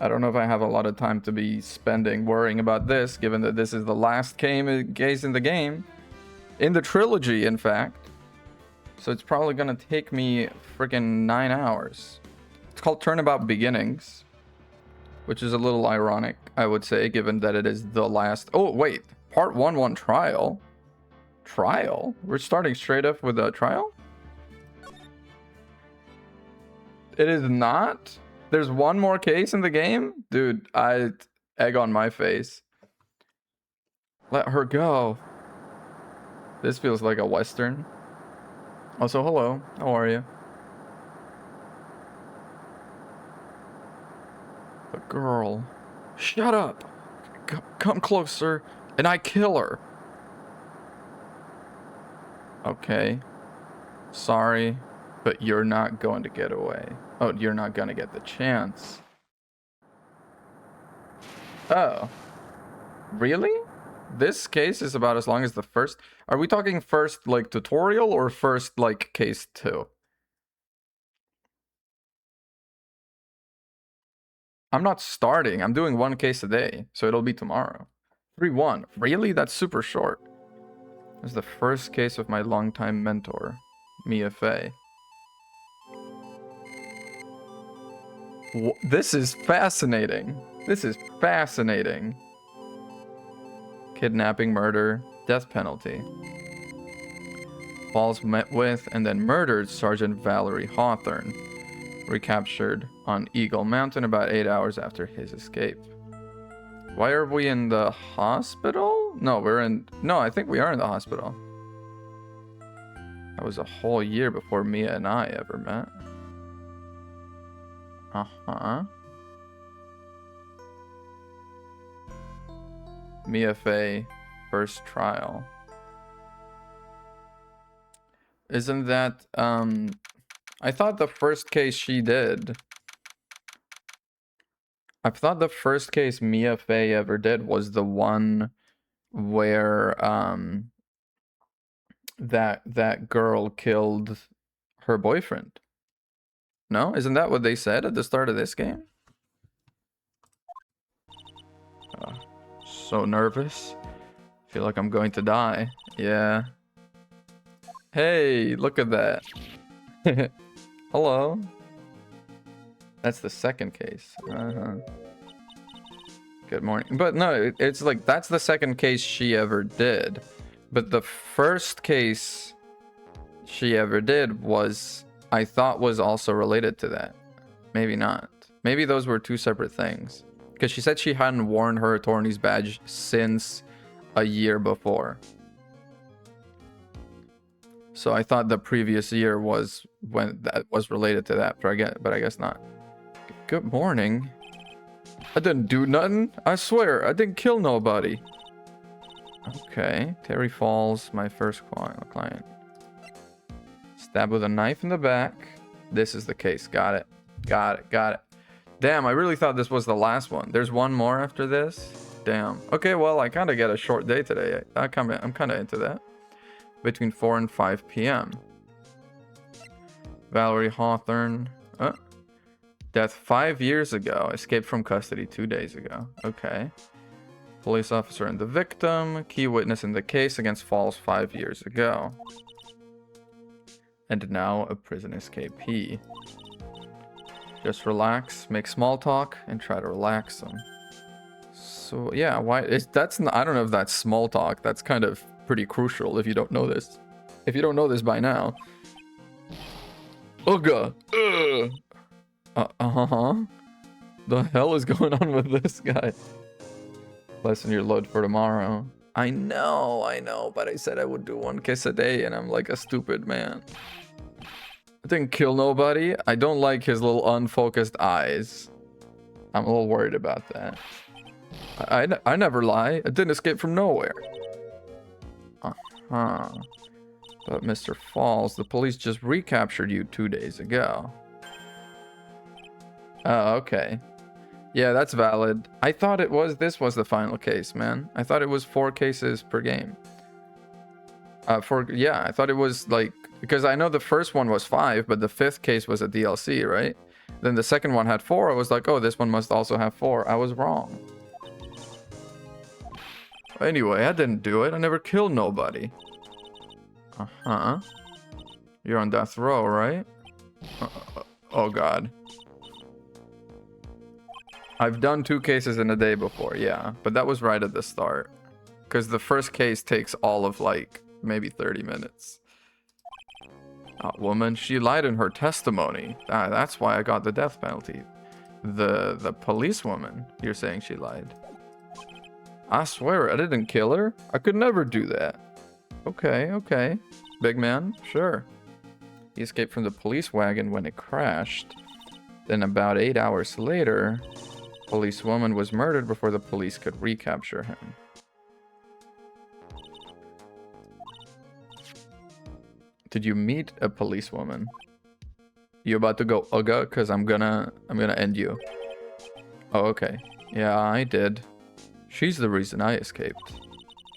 I don't know if I have a lot of time to be spending worrying about this, given that this is the last case in the game. In the trilogy, in fact. So it's probably gonna take me freaking 9 hours. It's called Turnabout Beginnings, which is a little ironic, I would say, given that it is the last... Oh, wait. Part 1 trial? Trial? We're starting straight up with a trial? It is not? There's one more case in the game? Dude, egg on my face. Let her go. This feels like a Western. Also, hello. How are you? The girl. Shut up. Come closer, and I kill her. Okay. Sorry, but you're not going to get away. Oh, you're not gonna get the chance. Oh. Really? This case is about as long as the first... Are we talking first, like, tutorial or first, like, case 2? I'm not starting. I'm doing 1 case a day, so it'll be tomorrow. 3-1. Really? That's super short. This is the first case of my longtime mentor, Mia Fey. This is fascinating. This is fascinating. Kidnapping, murder, death penalty. Falls met with and then murdered Sergeant Valerie Hawthorne. Recaptured on Eagle Mountain about 8 hours after his escape. Why are we in the hospital? No, I think we are in the hospital. That was a whole year before Mia and I ever met. Uh-huh. Mia Fey, first trial. Isn't that, I thought the first case she did. I thought the first case Mia Fey ever did was the one where, that girl killed her boyfriend. No? Isn't that what they said at the start of this game? So nervous. Feel like I'm going to die. Yeah. Hey, look at that. Hello. That's the second case. Good morning. But no, it's like, that's the second case she ever did. But the first case she ever did was, I thought, was also related to that. Maybe not. Maybe those were 2 separate things. Because she said she hadn't worn her attorney's badge since a year before. So I thought the previous year was when that was related to that, but I guess not. Good morning. I didn't do nothing. I swear, I didn't kill nobody. Okay, Terry Falls, my first client. Stabbed with a knife in the back. This is the case. Got it. Got it. Damn, I really thought this was the last one. There's one more after this. Damn. Okay, well, I kind of get a short day today. I'm kind of into that. Between 4 and 5 p.m. Valerie Hawthorne. Death 5 years ago. Escaped from custody 2 days ago. Okay. Police officer and the victim. Key witness in the case against Falls 5 years ago. And now a prison escapee. Just relax, make small talk, and try to relax them. So yeah, that's not, I don't know if that's small talk. That's kind of pretty crucial if you don't know this. If you don't know this by now. Ugga. The hell is going on with this guy? Lessen your load for tomorrow. I know, but I said I would do 1 kiss a day, and I'm like a stupid man. I didn't kill nobody. I don't like his little unfocused eyes. I'm a little worried about that. I never lie. I didn't escape from nowhere. But Mr. Falls, the police just recaptured you 2 days ago. Oh, okay. Yeah, that's valid. I thought this was the final case, man. I thought it was 4 cases per game. I thought it was like, because I know the first one was 5, but the 5th case was a DLC, right? Then the second one had 4. I was like, oh, this one must also have 4. I was wrong. Anyway, I didn't do it. I never killed nobody. Uh-huh. You're on death row, right? Oh, God. I've done 2 cases in a day before, yeah. But that was right at the start. Because the first case takes all of, like, maybe 30 minutes. Woman, she lied in her testimony. That's why I got the death penalty. The policewoman, you're saying she lied. I swear, I didn't kill her. I could never do that. Okay, okay. Big man, sure. He escaped from the police wagon when it crashed. Then about 8 hours later, policewoman was murdered before the police could recapture him. Did you meet a policewoman? You about to go Ugga? Cause I'm gonna end you. Oh, okay. Yeah, I did. She's the reason I escaped.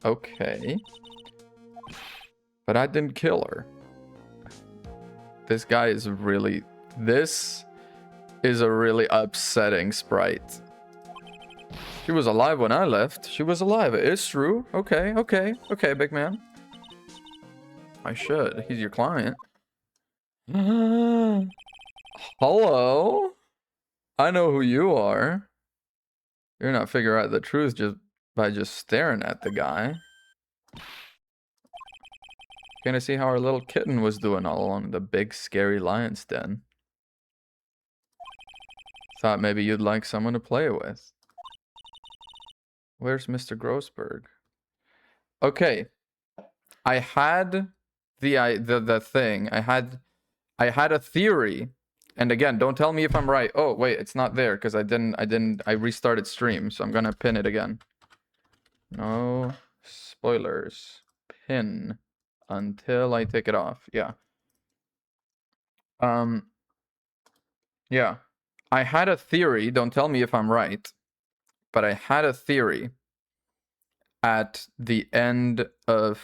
Okay. But I didn't kill her. This guy is really... This is a really upsetting sprite. She was alive when I left. She was alive. It's true. Okay, okay, okay, big man. I should. He's your client. Hello? I know who you are. You're not figuring out the truth just by staring at the guy. Gonna see how our little kitten was doing all along in the big scary lion's den. Thought maybe you'd like someone to play with. Where's Mr. Grossberg? Okay. I had the thing. I had a theory. And again, don't tell me if I'm right. Oh, wait, it's not there because I restarted stream, so I'm gonna pin it again. No spoilers. Pin until I take it off. Yeah. Yeah. I had a theory, don't tell me if I'm right, but I had a theory at the end of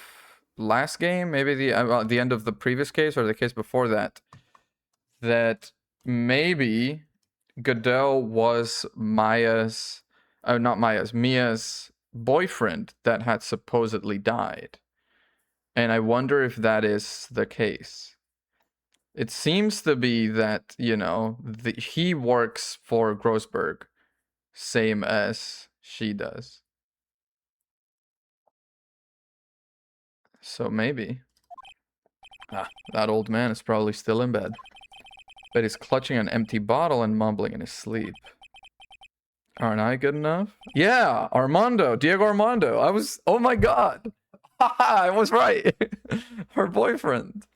last game, maybe the end of the previous case or the case before that, that maybe Goodell was Mia's boyfriend that had supposedly died. And I wonder if that is the case. It seems to be that, you know, he works for Grossberg, same as she does. So maybe. That old man is probably still in bed. But he's clutching an empty bottle and mumbling in his sleep. Aren't I good enough? Yeah, Armando, Diego Armando. Oh my God. I was right. Her boyfriend.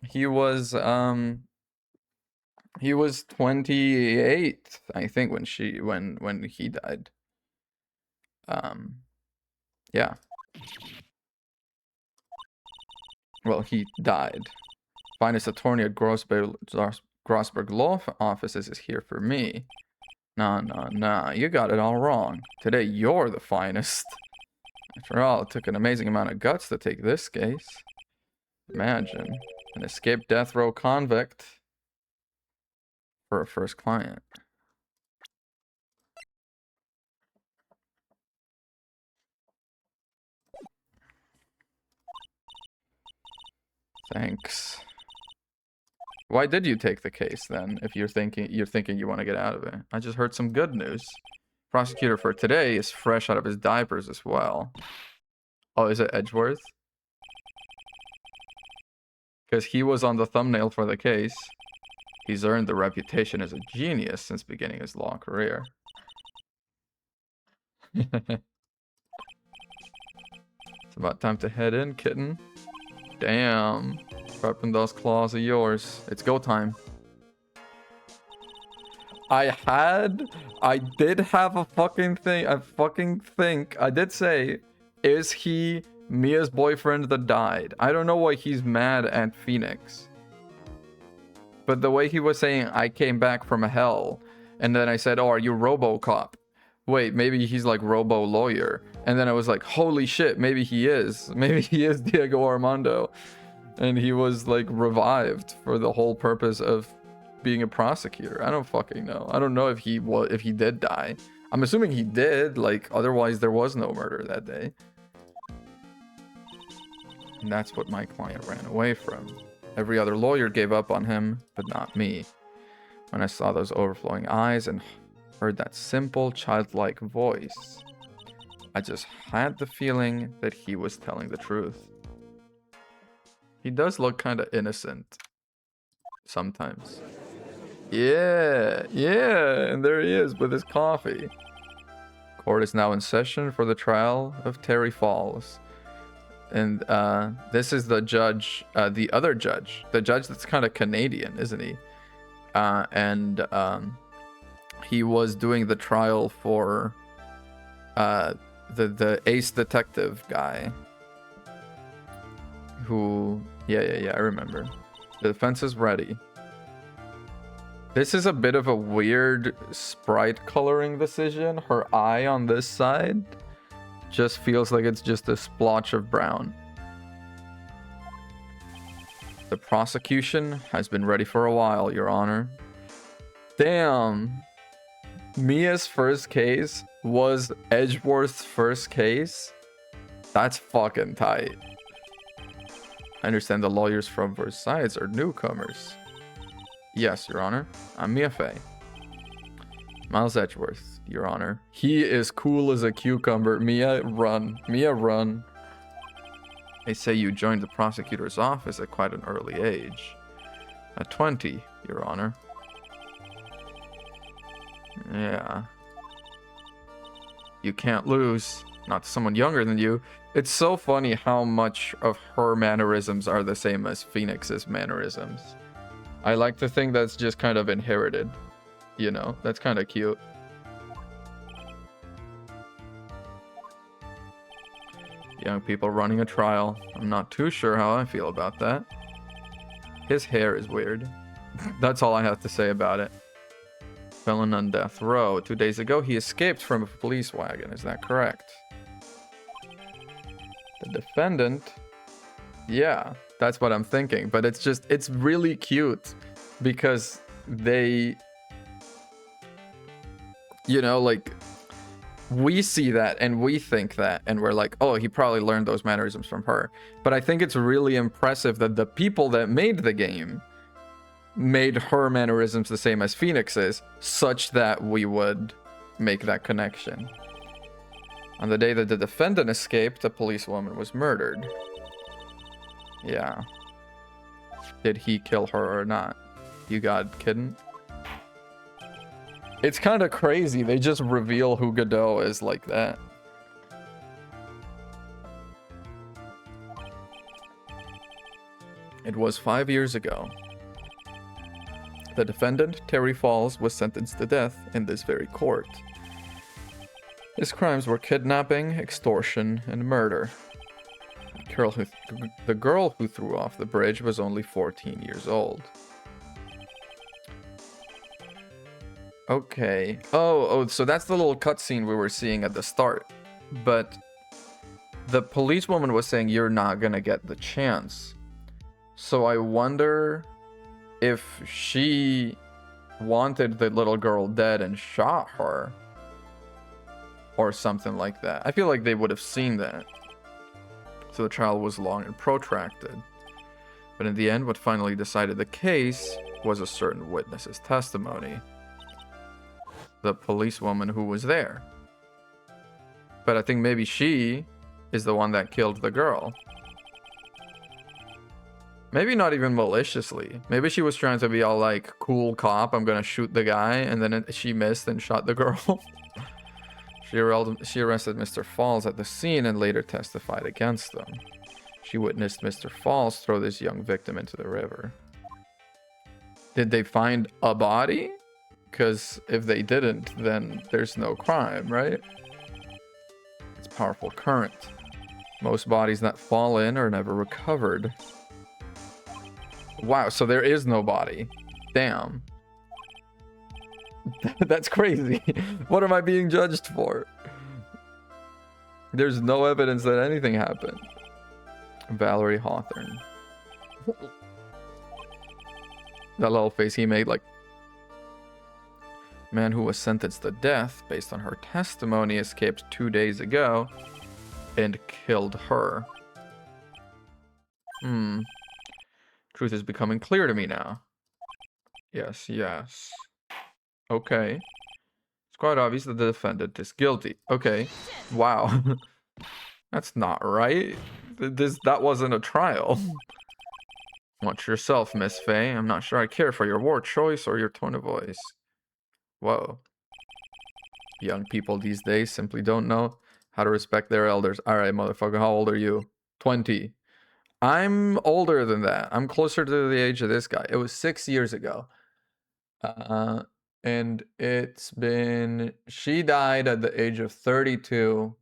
He was 28, I think, when he died. Yeah. Well, he died. Finest attorney at Grossberg Law Offices is here for me. Nah, you got it all wrong. Today you're the finest. After all, it took an amazing amount of guts to take this case. Imagine, an escaped death row convict for a first client. Thanks. Why did you take the case then, if you're thinking you want to get out of it? I just heard some good news. Prosecutor for today is fresh out of his diapers as well. Oh, is it Edgeworth? Because he was on the thumbnail for the case. He's earned the reputation as a genius since beginning his law career. It's about time to head in, kitten. Damn. Prepping those claws of yours. It's go time. I did have a fucking thing. I did say, is he Mia's boyfriend that died? I don't know why he's mad at Phoenix. But the way he was saying, I came back from hell. And then I said, oh, are you RoboCop? Wait, maybe he's like Robo Lawyer. And then I was like, holy shit, maybe he is. Maybe he is Diego Armando. And he was like revived for the whole purpose of being a prosecutor. I don't fucking know. I don't know if he did die. I'm assuming he did, like, otherwise there was no murder that day. And that's what my client ran away from. Every other lawyer gave up on him, but not me. When I saw those overflowing eyes and heard that simple, childlike voice, I just had the feeling that he was telling the truth. He does look kind of innocent sometimes. Yeah, and there he is with his coffee. Court is now in session for the trial of Terry Falls. And this is the judge, the other judge, the judge that's kind of Canadian, isn't he? He was doing the trial for the ace detective guy. Who, yeah, I remember. The defense is ready. This is a bit of a weird sprite coloring decision. Her eye on this side just feels like it's just a splotch of brown. The prosecution has been ready for a while, Your Honor. Damn. Mia's first case was Edgeworth's first case? That's fucking tight. I understand the lawyers from both sides are newcomers. Yes, Your Honor. I'm Mia Fey. Miles Edgeworth, Your Honor. He is cool as a cucumber. Mia, run. Mia, run. They say you joined the prosecutor's office at quite an early age. At 20, Your Honor. Yeah. You can't lose. Not to someone younger than you. It's so funny how much of her mannerisms are the same as Phoenix's mannerisms. I like to think that's just kind of inherited. You know, that's kind of cute. Young people running a trial. I'm not too sure how I feel about that. His hair is weird. That's all I have to say about it. Felon on death row. 2 days ago, he escaped from a police wagon. Is that correct? The defendant... Yeah, that's what I'm thinking. But it's just, it's really cute because they... You know, like... We see that and we think that and we're like, oh, he probably learned those mannerisms from her. But I think it's really impressive that the people that made the game made her mannerisms the same as Phoenix's, such that we would make that connection. On the day that the defendant escaped, a policewoman was murdered. Yeah. Did he kill her or not? You got kidding? It's kind of crazy. They just reveal who Godot is like that. It was 5 years ago. The defendant, Terry Falls, was sentenced to death in this very court. His crimes were kidnapping, extortion, and murder. The girl who threw off the bridge was only 14 years old. Okay. Oh, so that's the little cutscene we were seeing at the start. But the policewoman was saying you're not gonna get the chance. So I wonder if she wanted the little girl dead and shot her. Or something like that. I feel like they would have seen that. So the trial was long and protracted. But in the end, what finally decided the case was a certain witness's testimony. The policewoman who was there. But I think maybe she is the one that killed the girl. Maybe not even maliciously. Maybe she was trying to be all like, cool cop, I'm gonna shoot the guy, and then she missed and shot the girl. She arrested Mr. Falls at the scene and later testified against them. She witnessed Mr. Falls throw this young victim into the river. Did they find a body? Because if they didn't, then there's no crime, right? It's powerful current. Most bodies that fall in are never recovered. Wow, so there is no body. Damn. That's crazy. What am I being judged for? There's no evidence that anything happened. Valerie Hawthorne. That little face he made, like, Man who was sentenced to death based on her testimony escaped 2 days ago and killed her. Truth is becoming clear to me now. Yes, yes. Okay. It's quite obvious that the defendant is guilty. Okay. Wow. That's not right. That wasn't a trial. Watch yourself, Miss Faye. I'm not sure I care for your word choice or your tone of voice. Whoa. Young people these days simply don't know how to respect their elders. Alright, motherfucker, how old are you? 20. I'm older than that. I'm closer to the age of this guy. It was 6 years ago. And it's been... She died at the age of 32.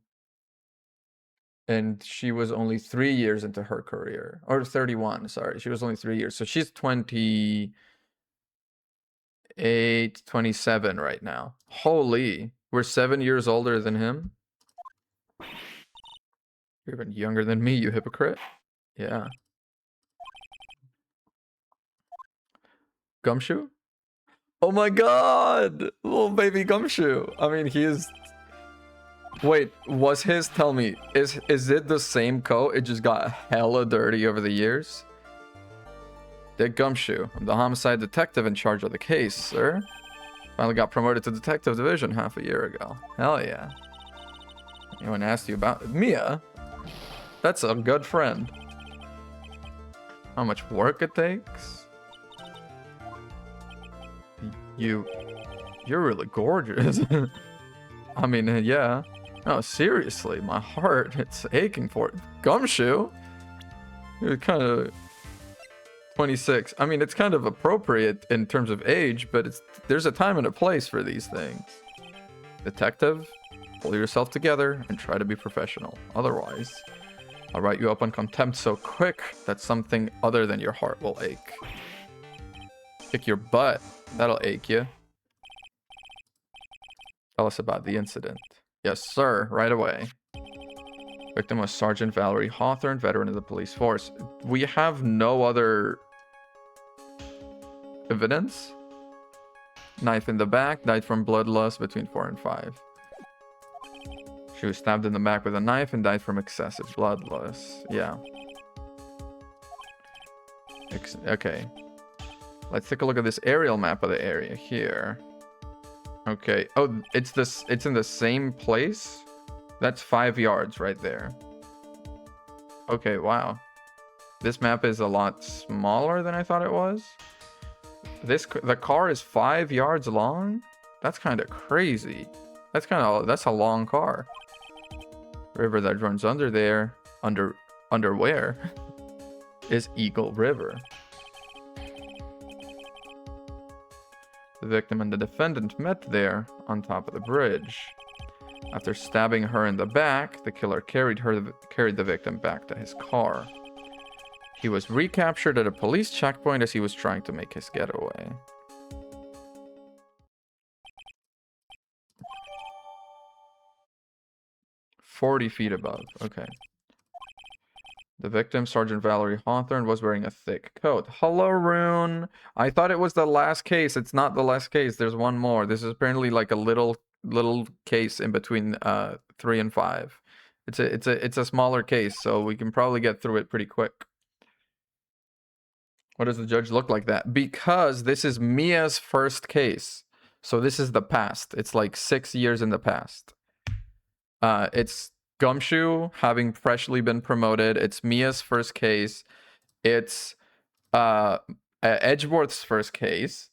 And she was only 3 years into her career. Or 31, sorry. She was only 3 years. So she's 28, 27 right now. Holy. We're 7 years older than him. You're even younger than me, you hypocrite. Yeah. Gumshoe? Oh my god! Little baby Gumshoe. I mean, he is... Wait, was his... Tell me, is it the same coat? It just got hella dirty over the years? Dick Gumshoe. I'm the homicide detective in charge of the case, sir. Finally got promoted to detective division half a year ago. Hell yeah. Anyone asked you about... Mia? That's a good friend. How much work it takes? You're really gorgeous. I mean, yeah. No, seriously, my heart, it's aching for it. Gumshoe? You're kind of 26. I mean, it's kind of appropriate in terms of age, but there's a time and a place for these things. Detective, pull yourself together and try to be professional. Otherwise, I'll write you up on contempt so quick that something other than your heart will ache. Kick your butt. That'll ache you. Tell us about the incident. Yes, sir. Right away. Victim was Sergeant Valerie Hawthorne, veteran of the police force. We have no other evidence. Knife in the back. Died from bloodlust between 4 and 5. She was stabbed in the back with a knife and died from excessive bloodlust. Yeah. Okay. Let's take a look at this aerial map of the area here. Okay. Oh, it's in the same place? That's 5 yards right there. Okay, wow. This map is a lot smaller than I thought it was. The car is 5 yards long? That's kind of crazy. That's a long car. River that runs under there, under where? Is Eagle River. The victim and the defendant met there on top of the bridge. After stabbing her in the back, the killer carried the victim back to his car. He was recaptured at a police checkpoint as he was trying to make his getaway. "40 feet above." Okay. The victim, Sergeant Valerie Hawthorne, was wearing a thick coat. Hello, Rune. I thought it was the last case. It's not the last case. There's one more. This is apparently like a little case in between 3 and 5. It's a smaller case, so we can probably get through it pretty quick. What does the judge look like that? Because this is Mia's first case. So this is the past. It's like 6 years in the past. It's Gumshoe having freshly been promoted. It's Mia's first case. It's Edgeworth's first case.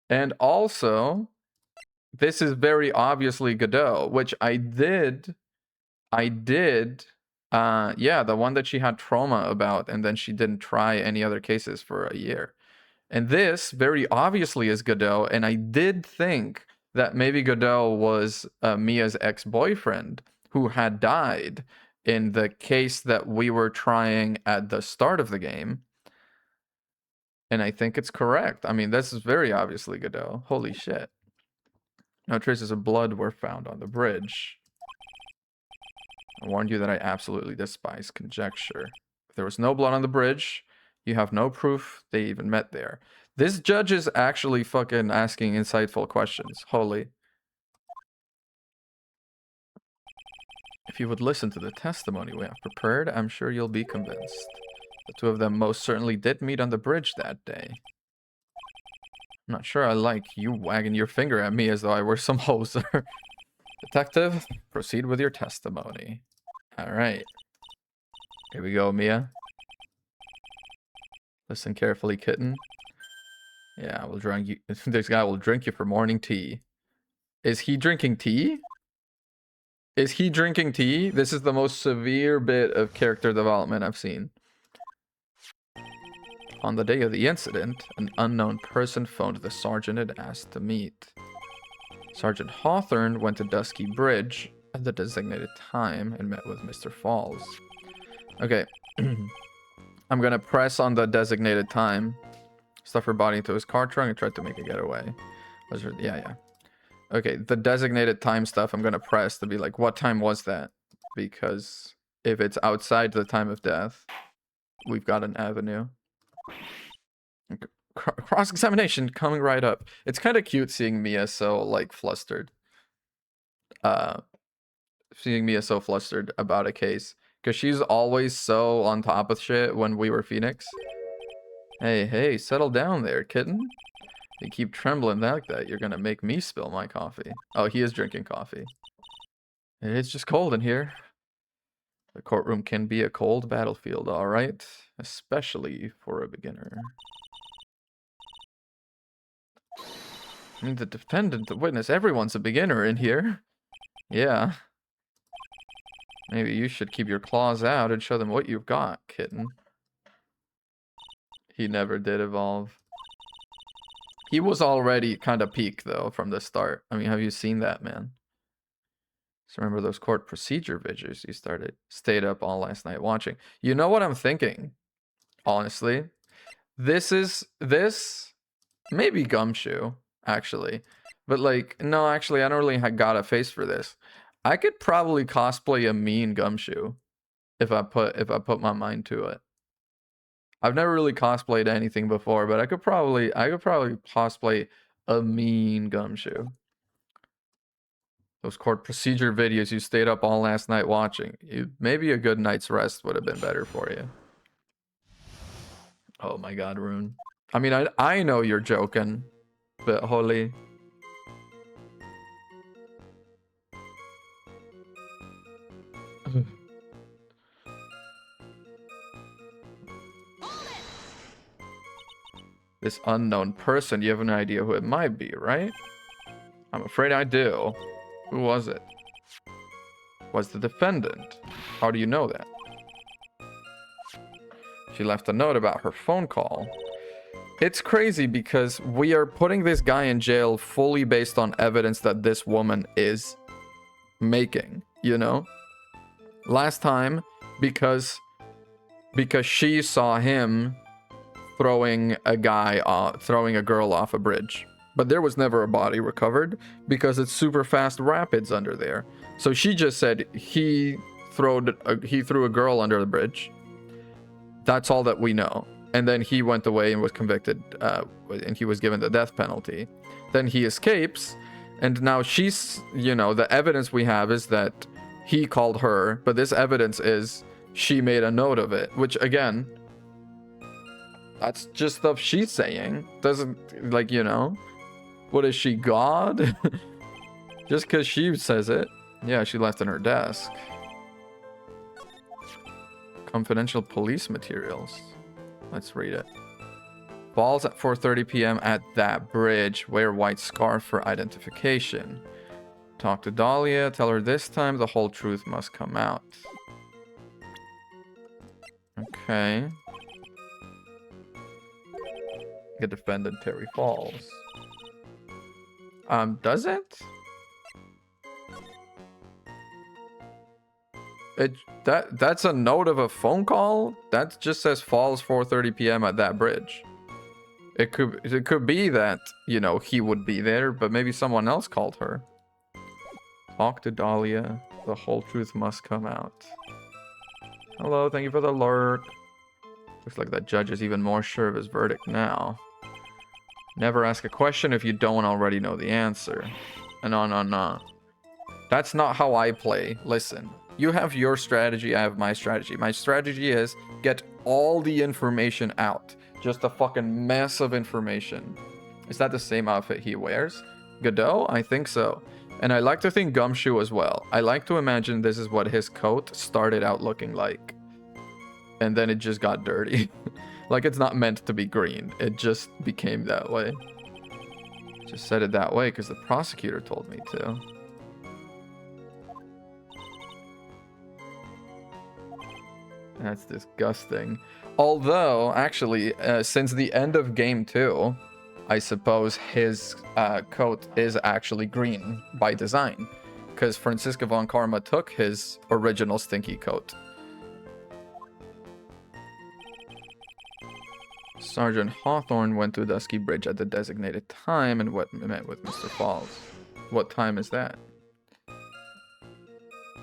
And also, this is very obviously Godot, which I did, yeah, the one that she had trauma about, and then she didn't try any other cases for a year. And this very obviously is Godot, and I did think that maybe Godot was Mia's ex-boyfriend who had died in the case that we were trying at the start of the game. And I think it's correct. I mean, this is very obviously Godot. Holy shit. No traces of blood were found on the bridge. I warned you that I absolutely despise conjecture. If there was no blood on the bridge, you have no proof they even met there. This judge is actually fucking asking insightful questions. Holy. If you would listen to the testimony we have prepared, I'm sure you'll be convinced. The two of them most certainly did meet on the bridge that day. I'm not sure I like you wagging your finger at me as though I were some hoser. Detective, proceed with your testimony. Alright. Here we go, Mia. Listen carefully, kitten. Yeah, we'll drink you. This guy will drink you for morning tea. Is he drinking tea? Is he drinking tea? This is the most severe bit of character development I've seen. On the day of the incident, an unknown person phoned the sergeant and asked to meet. Sergeant Hawthorne went to Dusky Bridge at the designated time and met with Mr. Falls. Okay. I'm gonna press on the designated time. Stuff her body into his car trunk and tried to make a getaway. Yeah. Okay, the designated time stuff I'm gonna press to be like, what time was that? Because if it's outside the time of death, we've got an avenue. Okay. Cross-examination coming right up. It's kind of cute seeing Mia so, like, flustered. Seeing Mia so flustered about a case. Because she's always so on top of shit when we were Phoenix. Hey, settle down there, kitten. You keep trembling like that, you're gonna make me spill my coffee. Oh, he is drinking coffee. It's just cold in here. The courtroom can be a cold battlefield, alright? Especially for a beginner. I mean, the defendant, the witness, everyone's a beginner in here. Yeah. Maybe you should keep your claws out and show them what you've got, kitten. He never did evolve. He was already kind of peak, though, from the start. I mean, have you seen that, man? So remember those court procedure videos you stayed up all last night watching. You know what I'm thinking? Honestly. This maybe Gumshoe, actually. But like, no, actually, I don't really got a face for this. I could probably cosplay a mean Gumshoe if I put my mind to it. I've never really cosplayed anything before, but I could probably cosplay a mean Gumshoe. Those court procedure videos you stayed up all last night watching. Maybe a good night's rest would have been better for you. Oh my god, Rune. I mean, I know you're joking, but holy. This unknown person, you have an idea who it might be, right? I'm afraid I do. Who was it? Was the defendant. How do you know that? She left a note about her phone call. It's crazy because we are putting this guy in jail fully based on evidence that this woman is making, you know? Last time, because she saw him throwing a girl off a bridge. But there was never a body recovered because it's super fast rapids under there. So she just said he threw a girl under the bridge. That's all that we know. And then he went away and was convicted, and he was given the death penalty. Then he escapes, and now she's, you know, the evidence we have is that he called her, but this evidence is she made a note of it, which again, that's just stuff she's saying. Doesn't, like, you know, what is she, God? Just because she says it. Yeah, she left in her desk. Confidential police materials. Let's read it. Falls at 4:30 p.m. at that bridge. Wear white scarf for identification. Talk to Dahlia. Tell her this time the whole truth must come out. Okay. The defendant, Terry Falls. Does it? That's a note of a phone call? That just says Falls 4:30 p.m. at that bridge. It could be that, you know, he would be there, but maybe someone else called her. Talk to Dahlia. The whole truth must come out. Hello, thank you for the alert. Looks like that judge is even more sure of his verdict now. Never ask a question if you don't already know the answer. No. That's not how I play. Listen, you have your strategy, I have my strategy. My strategy is get all the information out. Just a fucking mess of information. Is that the same outfit he wears? Godot? I think so. And I like to think Gumshoe as well. I like to imagine this is what his coat started out looking like. And then it just got dirty. Like it's not meant to be green. It just became that way. Just said it that way because the prosecutor told me to. That's disgusting. Although, actually, since the end of game 2, I suppose his coat is actually green by design. Because Franziska von Karma took his original stinky coat. Sergeant Hawthorne went to Dusky Bridge at the designated time and met with Mr. Falls. What time is that?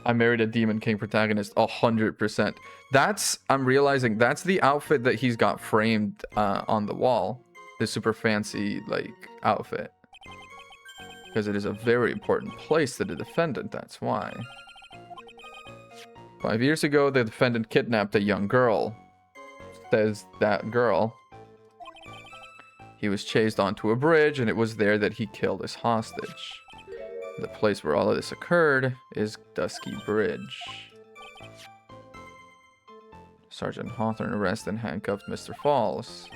I married a Demon King protagonist 100%. I'm realizing that's the outfit that he's got framed on the wall. The super fancy, like, outfit. Because it is a very important place to the defendant, that's why. 5 years ago, the defendant kidnapped a young girl. Says that girl. He was chased onto a bridge, and it was there that he killed his hostage. The place where all of this occurred is Dusky Bridge. Sergeant Hawthorne arrested and handcuffed Mr. Falls.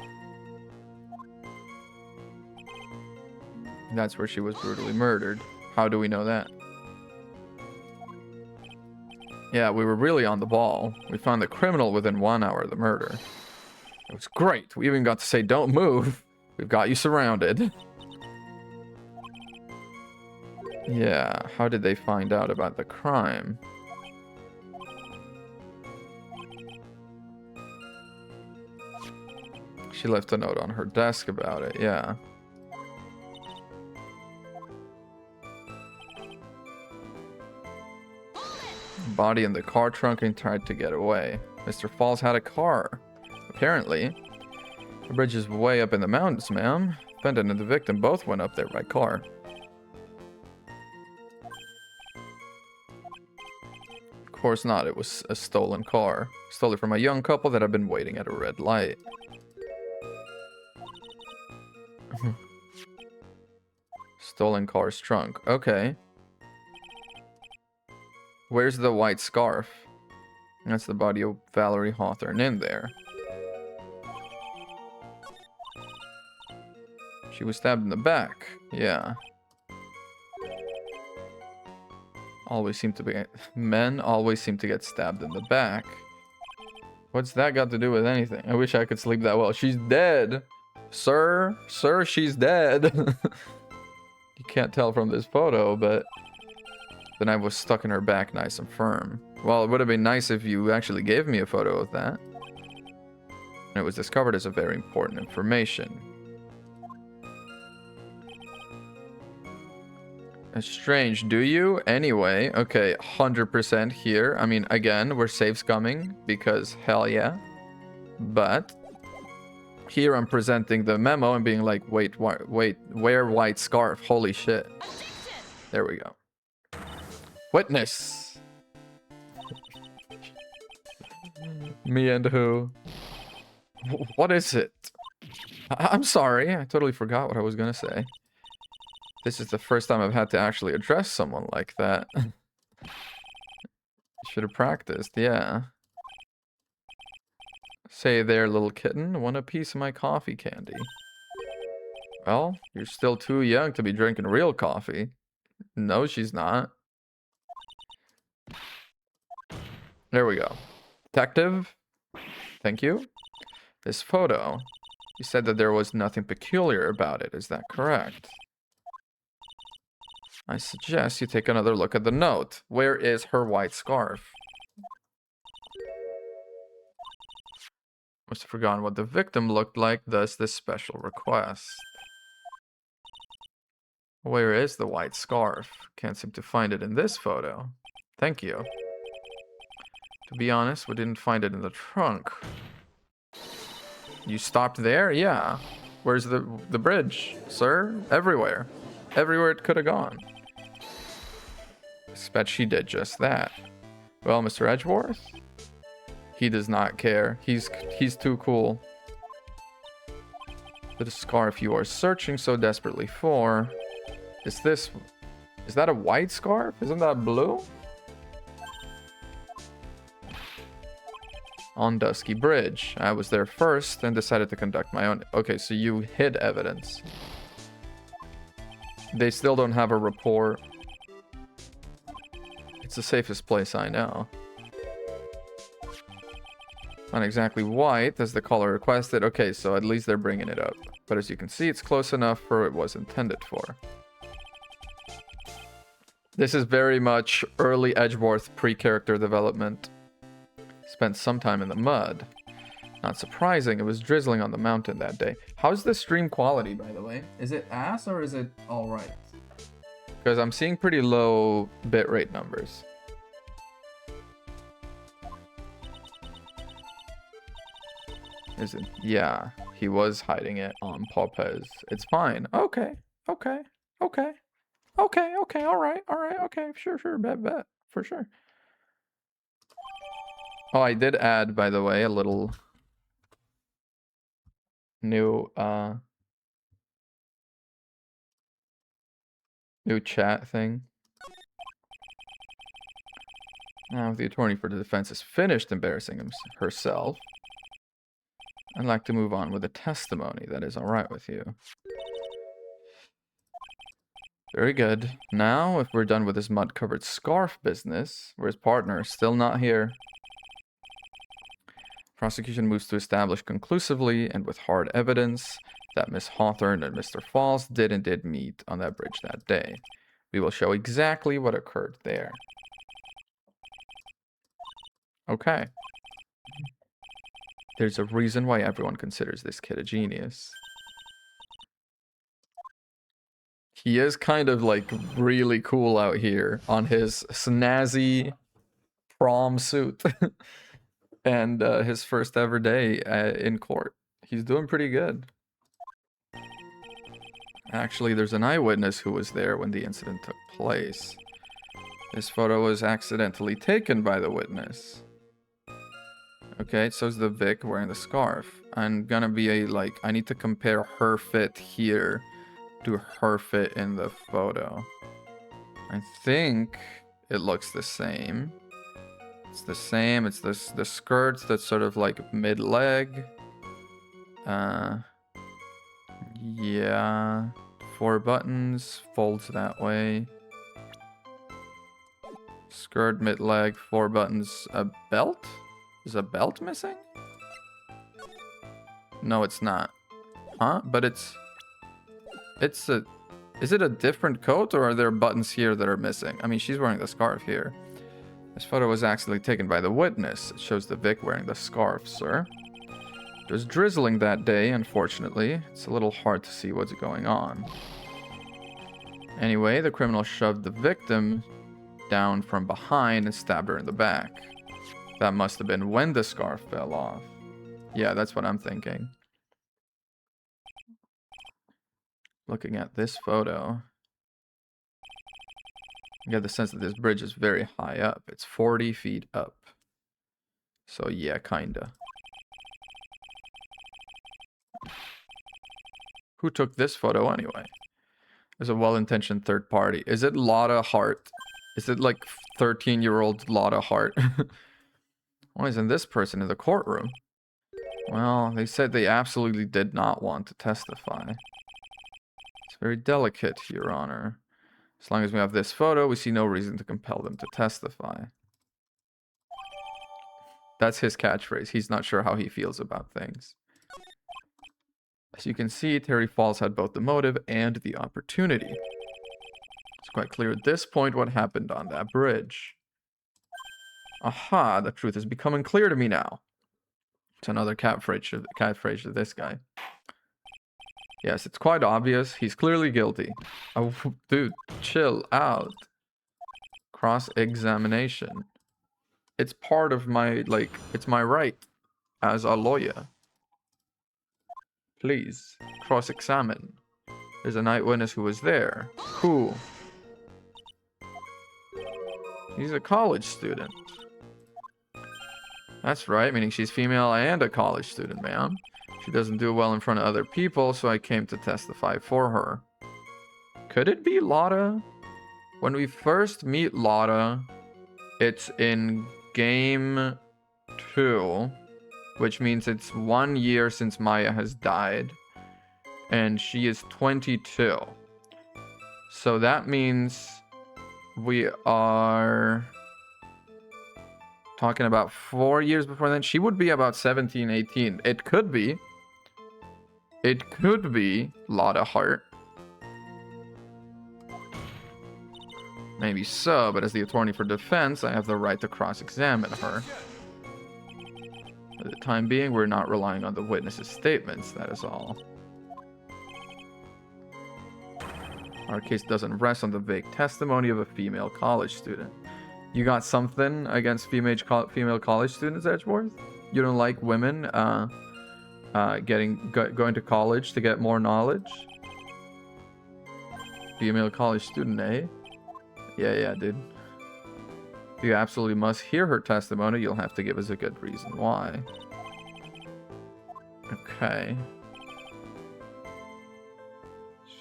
That's where she was brutally murdered. How do we know that? Yeah, we were really on the ball. We found the criminal within 1 hour of the murder. It was great. We even got to say, don't move. We've got you surrounded. Yeah, how did they find out about the crime? She left a note on her desk about it, yeah. Body in the car trunk and tried to get away. Mr. Falls had a car. Apparently. The bridge is way up in the mountains, ma'am. Defendant and the victim both went up there by car. Of course not, it was a stolen car. Stole it from a young couple that had been waiting at a red light. Stolen car's trunk. Okay. Where's the white scarf? That's the body of Valerie Hawthorne in there. She was stabbed in the back. Yeah. Men always seem to get stabbed in the back. What's that got to do with anything? I wish I could sleep that well. She's dead. Sir, she's dead. You can't tell from this photo, but the knife was stuck in her back nice and firm. Well, it would have been nice if you actually gave me a photo of that. And it was discovered as a very important information. That's strange. Do you? Anyway, okay, 100% here. I mean, again, we're safe scumming because hell yeah. But here I'm presenting the memo and being like, wait, wear white scarf. Holy shit. There we go. Witness. Me and who? What is it? I'm sorry. I totally forgot what I was gonna say. This is the first time I've had to actually address someone like that. Should have practiced, yeah. Say there, little kitten, want a piece of my coffee candy? Well, you're still too young to be drinking real coffee. No, she's not. There we go. Detective, thank you. This photo. You said that there was nothing peculiar about it, is that correct? I suggest you take another look at the note. Where is her white scarf? Must have forgotten what the victim looked like, thus this special request. Where is the white scarf? Can't seem to find it in this photo. Thank you. To be honest, we didn't find it in the trunk. You stopped there? Yeah. Where's the bridge, sir? Everywhere. Everywhere it could have gone. I bet she did just that. Well, Mr. Edgeworth? He does not care. He's too cool. The scarf you are searching so desperately for. Is that a white scarf? Isn't that blue? On Dusky Bridge. I was there first and decided to conduct my own. Okay, so you hid evidence. They still don't have a report. It's the safest place I know. Not exactly white, as the caller requested. Okay, so at least they're bringing it up. But as you can see, it's close enough for what it was intended for. This is very much early Edgeworth pre-character development. Spent some time in the mud. Not surprising, it was drizzling on the mountain that day. How's the stream quality, by the way? Is it ass or is it alright? Because I'm seeing pretty low bitrate numbers. Is it? Yeah, he was hiding it on Popez. It's fine. Okay, okay, okay. Okay, okay, alright, okay, sure, bet, for sure. Oh, I did add, by the way, a little new chat thing. Now, if the attorney for the defense is finished embarrassing herself, I'd like to move on with the testimony. That is alright with you. Very good. Now, if we're done with this mud-covered scarf business, where his partner is still not here, prosecution moves to establish conclusively and with hard evidence that Miss Hawthorne and Mr. Falls did meet on that bridge that day. We will show exactly what occurred there. Okay. There's a reason why everyone considers this kid a genius. He is kind of like really cool out here on his snazzy prom suit and his first ever day in court. He's doing pretty good. Actually, there's an eyewitness who was there when the incident took place. This photo was accidentally taken by the witness. Okay, so is the Vic wearing the scarf. I'm gonna be I need to compare her fit here to her fit in the photo. I think it looks the same. It's the same. It's the skirts that's sort of like mid-leg. Yeah. 4 buttons, folds that way. Skirt, mid-leg, 4 buttons. A belt? Is a belt missing? No, it's not. Huh? But it's a... Is it a different coat, or are there buttons here that are missing? I mean, she's wearing the scarf here. This photo was actually taken by the witness. It shows the Vic wearing the scarf, sir. It was drizzling that day, unfortunately. It's a little hard to see what's going on. Anyway, the criminal shoved the victim down from behind and stabbed her in the back. That must have been when the scarf fell off. Yeah, that's what I'm thinking. Looking at this photo, I get the sense that this bridge is very high up. It's 40 feet up. So yeah, kinda. Who took this photo anyway? There's a well-intentioned third party. Is it Lotta Hart? Is it like 13-year-old Lotta Hart? Why isn't this person in the courtroom? Well, they said they absolutely did not want to testify. It's very delicate, Your Honor. As long as we have this photo, we see no reason to compel them to testify. That's his catchphrase. He's not sure how he feels about things. As you can see, Terry Falls had both the motive and the opportunity. It's quite clear at this point what happened on that bridge. Aha, the truth is becoming clear to me now. It's another catphrase to this guy. Yes, it's quite obvious. He's clearly guilty. Oh, dude, chill out. Cross-examination. It's part of my, it's my right as a lawyer. Please, cross-examine. There's an eyewitness who was there. Who? He's a college student. That's right, meaning she's female and a college student, ma'am. She doesn't do well in front of other people, so I came to testify for her. Could it be Lotta? When we first meet Lotta, it's in game 2, which means it's 1 year since Maya has died, and she is 22. So that means we are talking about 4 years before then. She would be about 17, 18. It could be Lotta Hart. Maybe so, but as the attorney for defense, I have the right to cross-examine her. For the time being, we're not relying on the witness's statements, that is all. Our case doesn't rest on the vague testimony of a female college student. You got something against female college students, Edgeworth? You don't like women going to college to get more knowledge? Female college student, eh? Yeah, dude. You absolutely must hear her testimony. You'll have to give us a good reason why. Okay.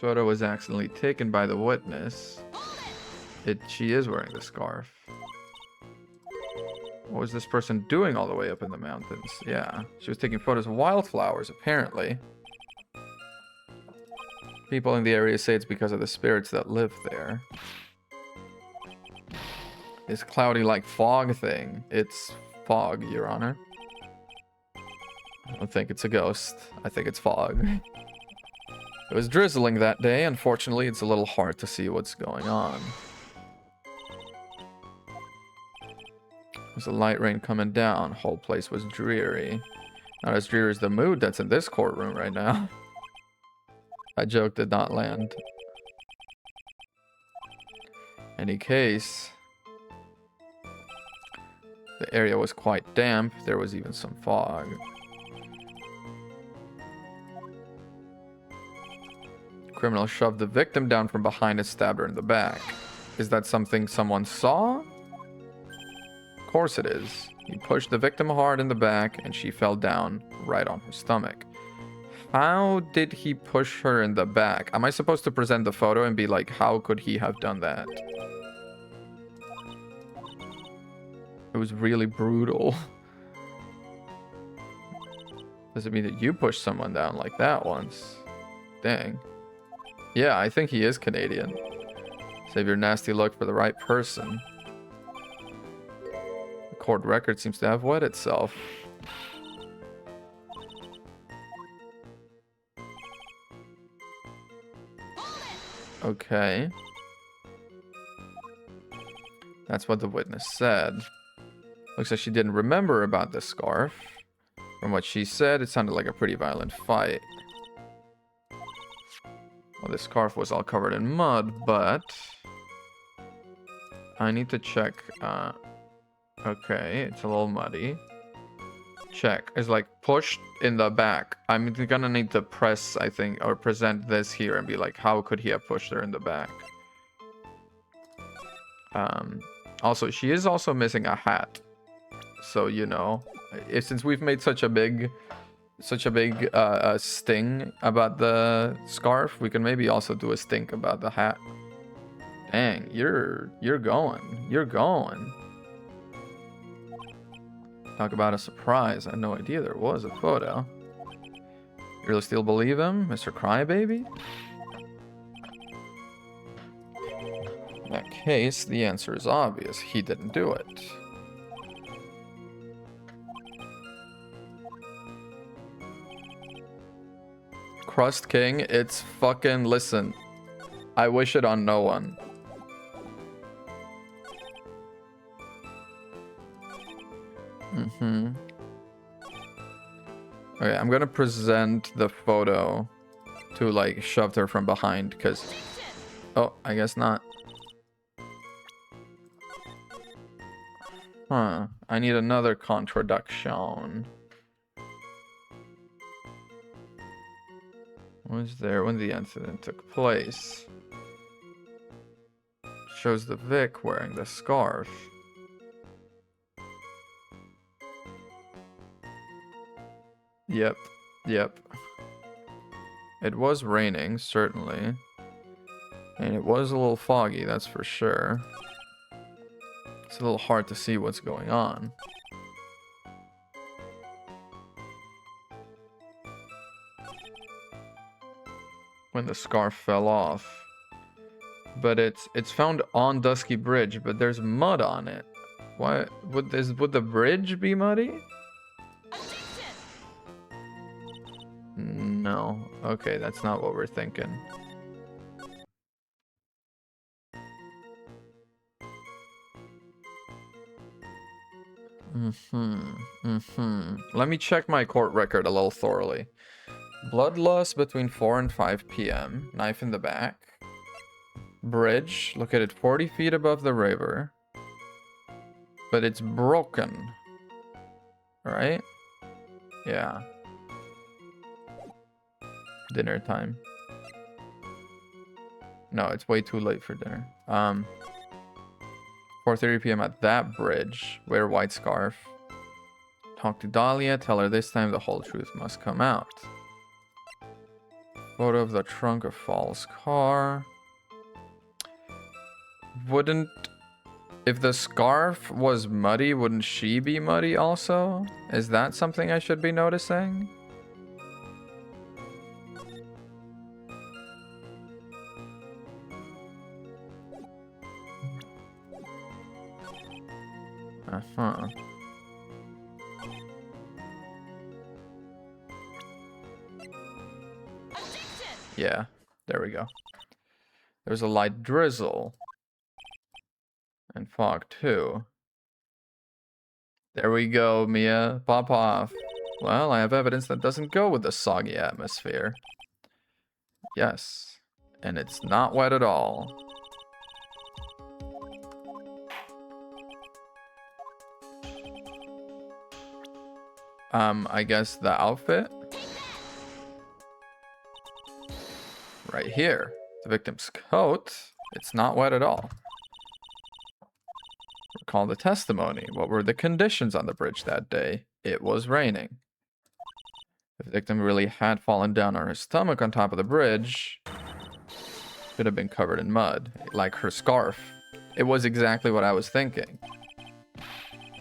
Photo was accidentally taken by the witness. She is wearing the scarf. What was this person doing all the way up in the mountains? Yeah, she was taking photos of wildflowers, apparently. People in the area say it's because of the spirits that live there. This cloudy like fog thing. It's fog, Your Honor. I don't think it's a ghost. I think it's fog. It was drizzling that day. Unfortunately, it's a little hard to see what's going on. There's a light rain coming down. Whole place was dreary. Not as dreary as the mood that's in this courtroom right now. That joke did not land. Any case, the area was quite damp. There was even some fog. The criminal shoved the victim down from behind and stabbed her in the back. Is that something someone saw? Of course it is. He pushed the victim hard in the back and she fell down right on her stomach. How did he push her in the back? Am I supposed to present the photo and be like, how could he have done that? It was really brutal. Does it mean that you pushed someone down like that once? Dang. Yeah, I think he is Canadian. Save your nasty look for the right person. The court record seems to have wet itself. Okay. That's what the witness said. Looks like she didn't remember about the scarf. From what she said, it sounded like a pretty violent fight. Well, the scarf was all covered in mud, but I need to check. Okay, it's a little muddy. Check. It's like pushed in the back. I'm gonna need to press, I think, or present this here and be like, how could he have pushed her in the back? Also, she is also missing a hat. So, you know, since we've made such a big sting about the scarf, we can maybe also do a stink about the hat. Dang, you're going. Talk about a surprise. I had no idea there was a photo. You really still believe him, Mr. Crybaby? In that case, the answer is obvious. He didn't do it. Crust King, it's fucking... Listen, I wish it on no one. Okay, I'm gonna present the photo to, like, shove her from behind, because... Oh, I guess not. Huh. I need another contradiction. Was there when the incident took place. Shows the Vic wearing the scarf. Yep. It was raining, certainly. And it was a little foggy, that's for sure. It's a little hard to see what's going on. When the scarf fell off. But it's found on Dusky Bridge, but there's mud on it. Why would the bridge be muddy? No. Okay, that's not what we're thinking. Let me check my court record a little thoroughly. Bloodlust between 4 and 5 p.m. Knife in the back. Bridge, located 40 feet above the river. But it's broken. Right? Yeah. Dinner time. No, it's way too late for dinner. 4:30 p.m. at that bridge. Wear white scarf. Talk to Dahlia. Tell her this time the whole truth must come out. Photo of the trunk of Fall's car. Wouldn't... If the scarf was muddy, wouldn't she be muddy also? Is that something I should be noticing? Uh-huh. Yeah, there we go. There's a light drizzle. And fog too. There we go, Mia. Pop off. Well, I have evidence that doesn't go with the soggy atmosphere. Yes. And it's not wet at all. I guess the outfit? Right here. The victim's coat. It's not wet at all. Recall the testimony. What were the conditions on the bridge that day? It was raining. The victim really had fallen down on her stomach on top of the bridge. Could have been covered in mud, like her scarf. It was exactly what I was thinking.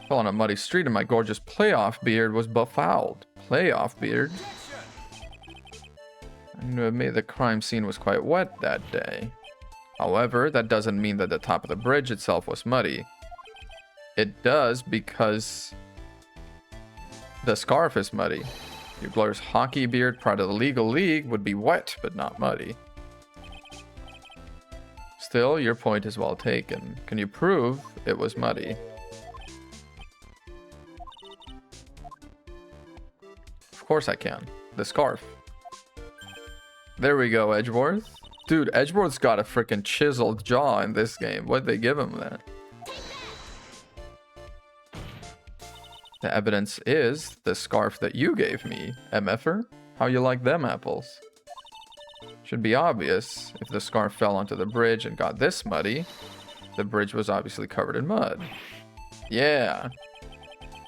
Fell on a muddy street and my gorgeous playoff beard was befouled. Playoff beard? I knew admit the crime scene was quite wet that day. However, that doesn't mean that the top of the bridge itself was muddy. It does because the scarf is muddy. Bugler's hockey beard prior to the legal league would be wet, but not muddy. Still, your point is well taken. Can you prove it was muddy? Of course I can. The scarf. There we go, Edgeworth. Dude, Edgeworth's got a freaking chiseled jaw in this game. What'd they give him then? The evidence is the scarf that you gave me, MFer. How you like them apples? Should be obvious. If the scarf fell onto the bridge and got this muddy, the bridge was obviously covered in mud. Yeah.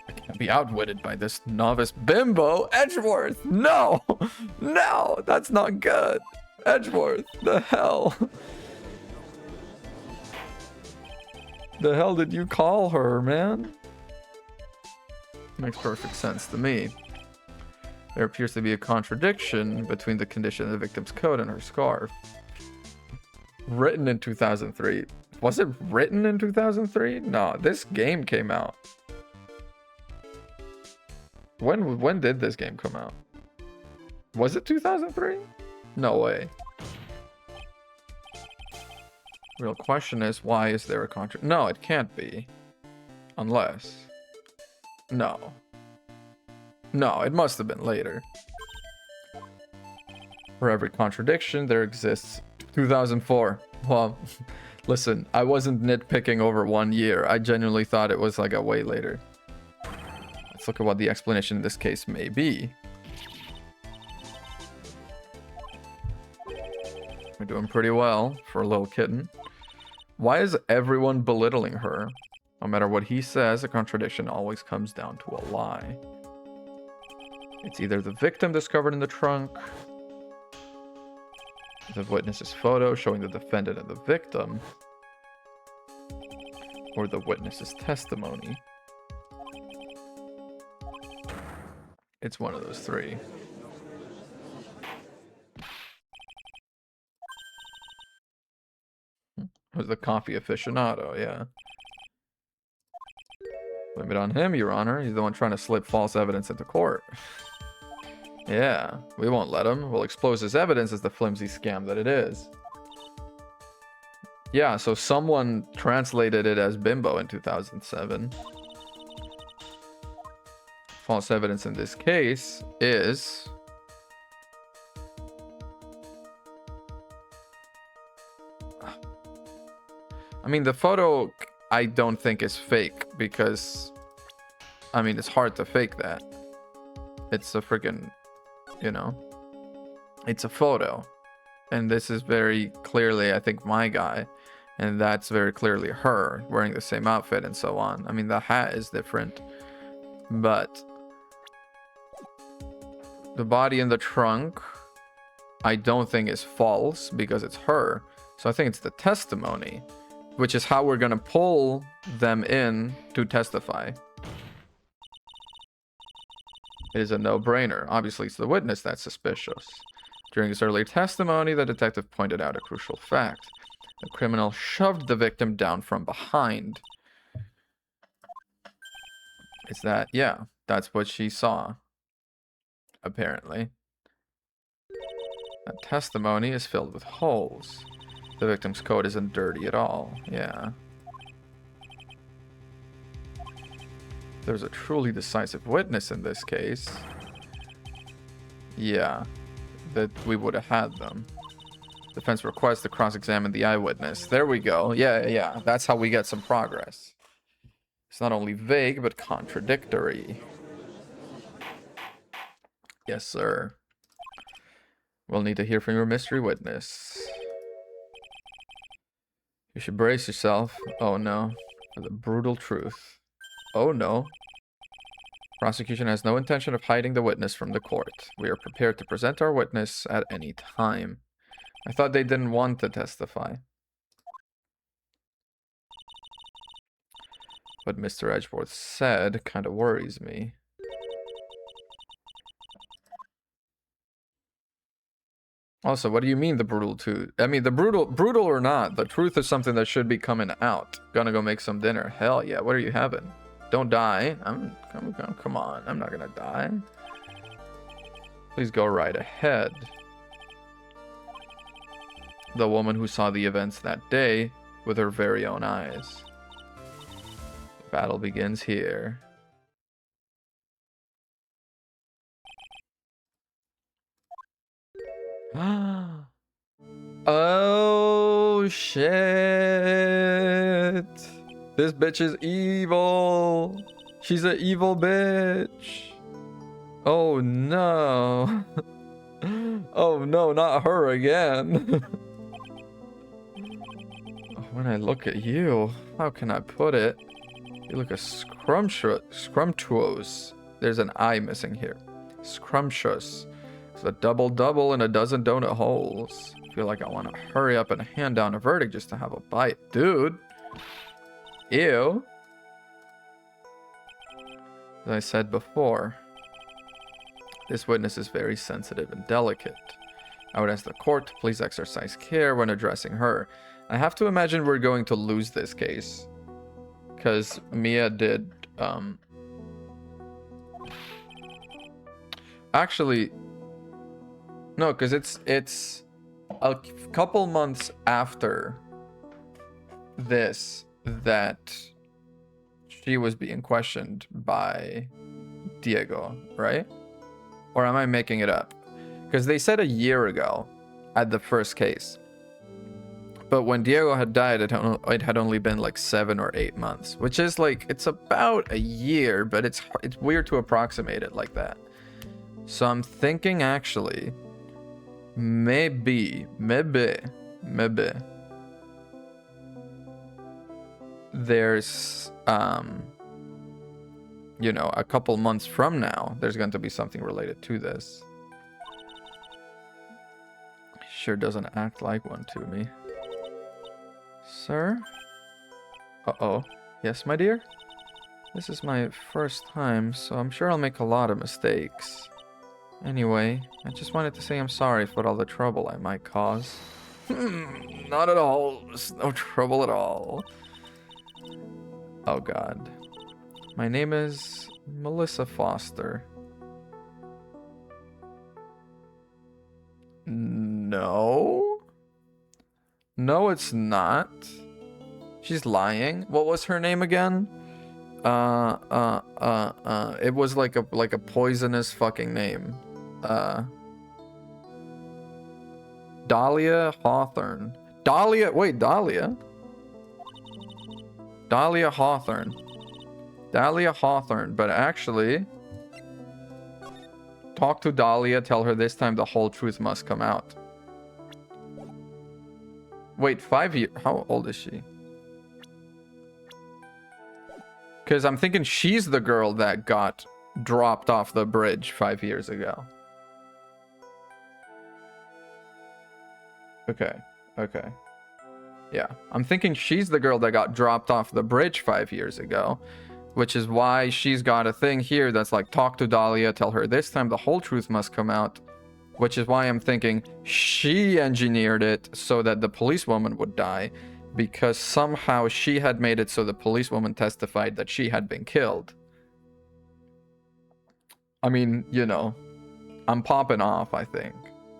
I can't be outwitted by this novice bimbo. Edgeworth! No! No! That's not good. Edgeworth, the hell? The hell did you call her, man? Makes perfect sense to me. There appears to be a contradiction between the condition of the victim's coat and her scarf. Written in 2003. Was it written in 2003? No, this game came out. When did this game come out? Was it 2003? No way. Real question is, why is there a contradiction? No, it can't be. Unless... No. No, it must have been later. For every contradiction, there exists 2004. Well, listen, I wasn't nitpicking over 1 year. I genuinely thought it was like a way later. Let's look at what the explanation in this case may be. We're doing pretty well for a little kitten. Why is everyone belittling her? No matter what he says, a contradiction always comes down to a lie. It's either the victim discovered in the trunk, the witness's photo showing the defendant and the victim, or the witness's testimony. It's one of those three. It was the coffee aficionado, yeah. Blame it on him, Your Honor. He's the one trying to slip false evidence into court. Yeah, we won't let him. We'll expose his evidence as the flimsy scam that it is. Yeah, so someone translated it as bimbo in 2007. False evidence in this case is... I mean, the photo I don't think is fake because, I mean, it's hard to fake that. It's a freaking, you know, it's a photo. And this is very clearly, I think, my guy. And that's very clearly her wearing the same outfit and so on. I mean, the hat is different. But the body in the trunk, I don't think is false because it's her. So I think it's the testimony, which is how we're going to pull them in to testify. It is a no-brainer. Obviously, it's the witness that's suspicious. During his earlier testimony, the detective pointed out a crucial fact. The criminal shoved the victim down from behind. Is that, yeah, that's what she saw, apparently. That testimony is filled with holes. The victim's coat isn't dirty at all, yeah. There's a truly decisive witness in this case. Yeah, that we would have had them. Defense requests to cross-examine the eyewitness. There we go. Yeah. That's how we get some progress. It's not only vague, but contradictory. Yes, sir. We'll need to hear from your mystery witness. You should brace yourself. Oh, no. For the brutal truth. Oh, no. Prosecution has no intention of hiding the witness from the court. We are prepared to present our witness at any time. I thought they didn't want to testify. What Mr. Edgeworth said kind of worries me. Also, what do you mean the brutal truth? I mean, the brutal or not, the truth is something that should be coming out. Gonna go make some dinner. Hell yeah, what are you having? Don't die. Come on, I'm not gonna die. Please go right ahead. The woman who saw the events that day with her very own eyes. The battle begins here. Oh shit. This bitch is evil. She's an evil bitch. Oh no. Oh no, not her again. When I look at you, how can I put it? You look a scrumptious. There's an I missing here. Scrumptious. It's a double-double and a dozen donut holes. I feel like I want to hurry up and hand down a verdict just to have a bite. Dude. Ew. As I said before, this witness is very sensitive and delicate. I would ask the court to please exercise care when addressing her. I have to imagine we're going to lose this case. Because Mia did... Actually... No, because it's a couple months after this that she was being questioned by Diego, right? Or am I making it up? Because they said a year ago at the first case. But when Diego had died, it had only been like 7 or 8 months, which is like, it's about a year, but it's weird to approximate it like that. So I'm thinking actually Maybe. There's, you know, a couple months from now, there's going to be something related to this. Sure doesn't act like one to me. Sir? Uh-oh. Yes, my dear? This is my first time, so I'm sure I'll make a lot of mistakes. Anyway, I just wanted to say I'm sorry for all the trouble I might cause. Not at all. There's no trouble at all. Oh god. My name is Melissa Foster. No? No, it's not. She's lying. What was her name again? It was like a poisonous fucking name. Dahlia Hawthorne. Wait, Dahlia Hawthorne. Dahlia Hawthorne, but actually, talk to Dahlia, tell her this time the whole truth must come out. Wait, 5 years? How old is she? Because I'm thinking she's the girl that got dropped off the bridge 5 years ago. Okay. Yeah, I'm thinking she's the girl that got dropped off the bridge 5 years ago, which is why she's got a thing here that's like, talk to Dahlia, tell her this time the whole truth must come out, which is why I'm thinking she engineered it so that the policewoman would die, because somehow she had made it so the policewoman testified that she had been killed. I mean, you know, I'm popping off, I think.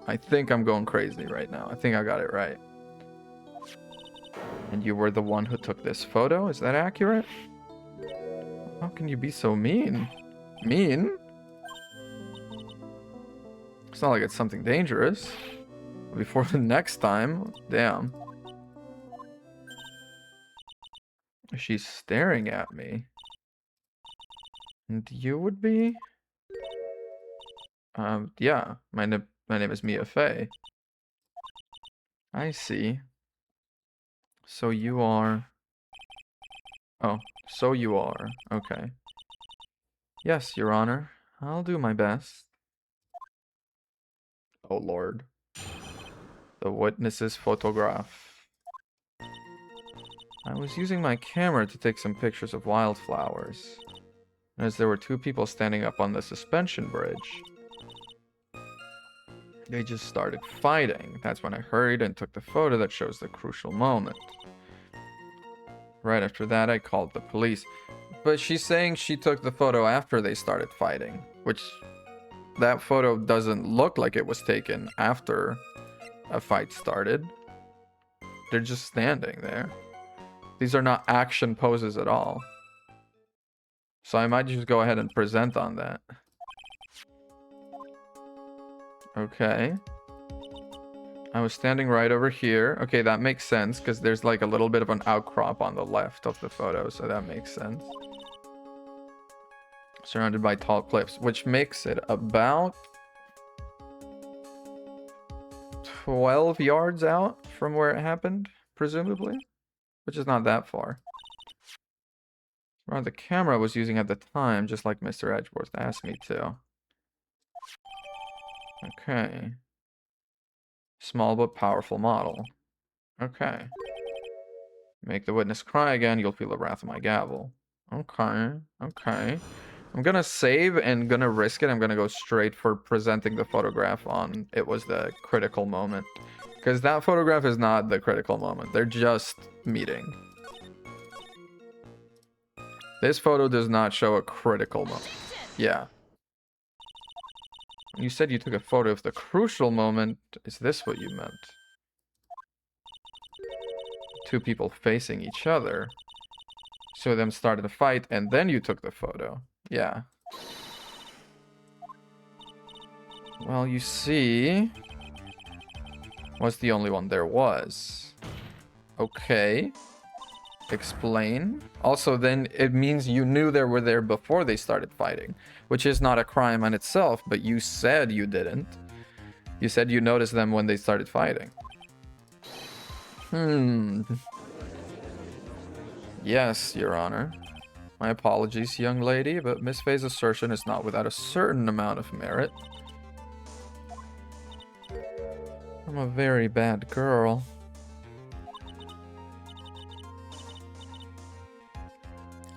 I think I'm going crazy right now. I think I got it right. And you were the one who took this photo? Is that accurate? How can you be so mean? Mean? It's not like it's something dangerous. Before the next time. Damn. She's staring at me. And you would be? Yeah. My name is Mia Fey. I see. So you are... Oh, so you are. Okay. Yes, Your Honor. I'll do my best. Oh, Lord. The witness's photograph. I was using my camera to take some pictures of wildflowers. And as there were 2 people standing up on the suspension bridge, they just started fighting. That's when I hurried and took the photo that shows the crucial moment. Right after that, I called the police. But she's saying she took the photo after they started fighting, which that photo doesn't look like it was taken after a fight started. They're just standing there. These are not action poses at all. So I might just go ahead and present on that. Okay. I was standing right over here. Okay, that makes sense because there's like a little bit of an outcrop on the left of the photo, so that makes sense. Surrounded by tall cliffs, which makes it about 12 yards out from where it happened, presumably, which is not that far. Around the camera I was using at the time, just like Mr. Edgeworth asked me to. Okay. Small but powerful model. Okay. Make the witness cry again, you'll feel the wrath of my gavel. Okay. I'm gonna save and gonna risk it. I'm gonna go straight for presenting the photograph on it was the critical moment. Because that photograph is not the critical moment. They're just meeting. This photo does not show a critical moment. Yeah. You said you took a photo of the crucial moment. Is this what you meant? 2 people facing each other. So them started a fight and then you took the photo. Yeah. Well, you see... was the only one there was. Okay. Explain. Also, then it means you knew they were there before they started fighting, which is not a crime in itself, but you said you didn't. You said you noticed them when they started fighting. Yes, Your Honor. My apologies, young lady, but Miss Faye's assertion is not without a certain amount of merit. I'm a very bad girl.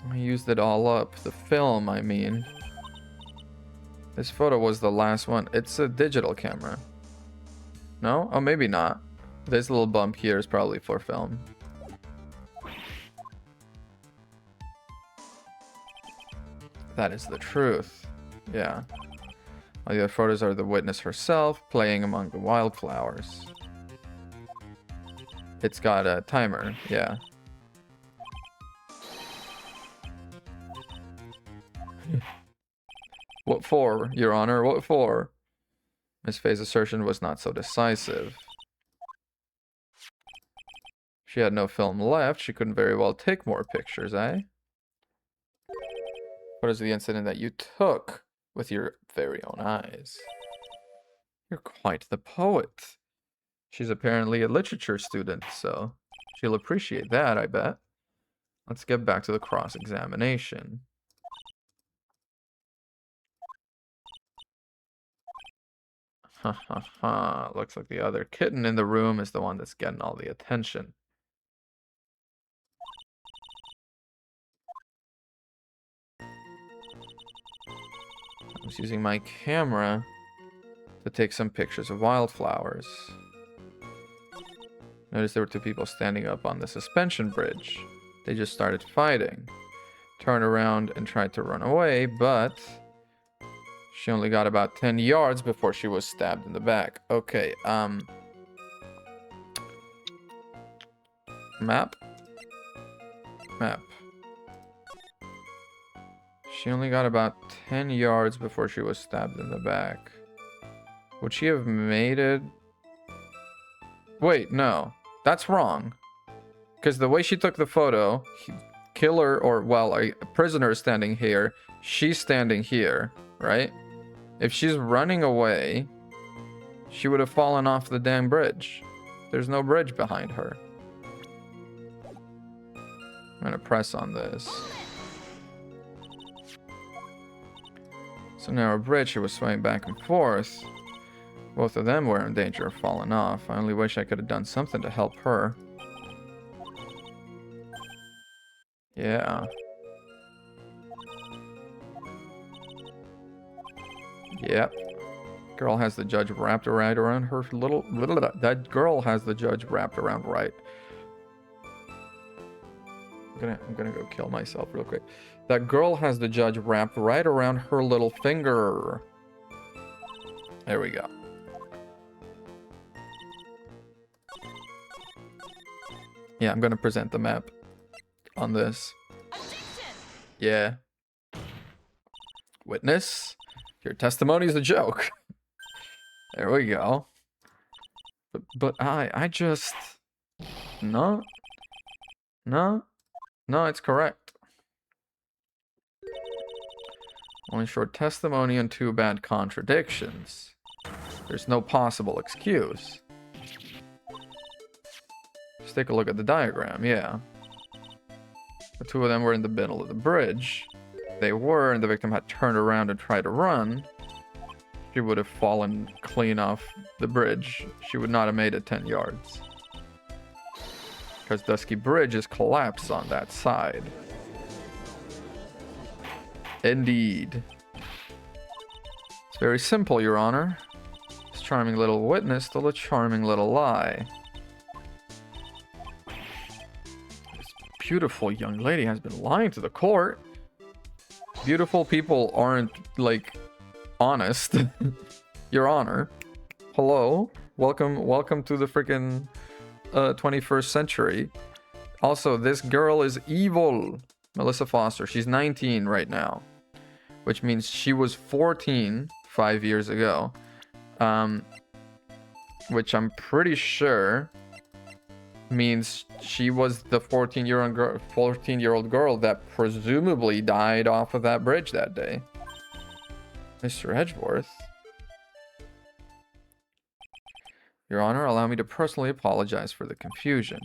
I used it all up. The film, I mean. This photo was the last one. It's a digital camera. No? Oh, maybe not. This little bump here is probably for film. That is the truth. Yeah. All the other photos are the witness herself playing among the wildflowers. It's got a timer, yeah. What for, Your Honor? What for? Miss Faye's assertion was not so decisive. She had no film left. She couldn't very well take more pictures, eh? What is the incident that you took with your very own eyes? You're quite the poet. She's apparently a literature student, so she'll appreciate that, I bet. Let's get back to the cross-examination. Ha ha ha. Looks like the other kitten in the room is the one that's getting all the attention. I was using my camera to take some pictures of wildflowers. Noticed there were two people standing up on the suspension bridge. They just started fighting. Turned around and tried to run away, but she only got about 10 yards before she was stabbed in the back. Okay, Map? Map. She only got about 10 yards before she was stabbed in the back. Would she have made it? Wait, no. That's wrong. Because the way she took the photo, killer, or, well, a prisoner is standing here. She's standing here, right? If she's running away, she would have fallen off the damn bridge. There's no bridge behind her. I'm gonna press on this. So now a bridge, she was swaying back and forth. Both of them were in danger of falling off. I only wish I could have done something to help her. Yeah. Yep. Girl has the judge wrapped right around her little... That girl has the judge wrapped around right. I'm gonna go kill myself real quick. That girl has the judge wrapped right around her little finger. There we go. Yeah, I'm gonna present the map on this. Yeah. Witness, your testimony is a joke. There we go. But I just... No, it's correct. Only short testimony and 2 bad contradictions. There's no possible excuse. Just take a look at the diagram, yeah. The 2 of them were in the middle of the bridge. They were, and the victim had turned around and tried to run. She would have fallen clean off the bridge. She would not have made it 10 yards. Because Dusky Bridge is collapsed on that side. Indeed. It's very simple, Your Honor. This charming little witness told a charming little lie. This beautiful young lady has been lying to the court. Beautiful people aren't, like, honest. Your Honor. Hello? Welcome to the freaking 21st century. Also, this girl is evil. Melissa Foster. She's 19 right now. Which means she was 14 5 years ago. Which I'm pretty sure means she was the 14-year-old girl that presumably died off of that bridge that day. Mr. Edgeworth? Your Honor, allow me to personally apologize for the confusion.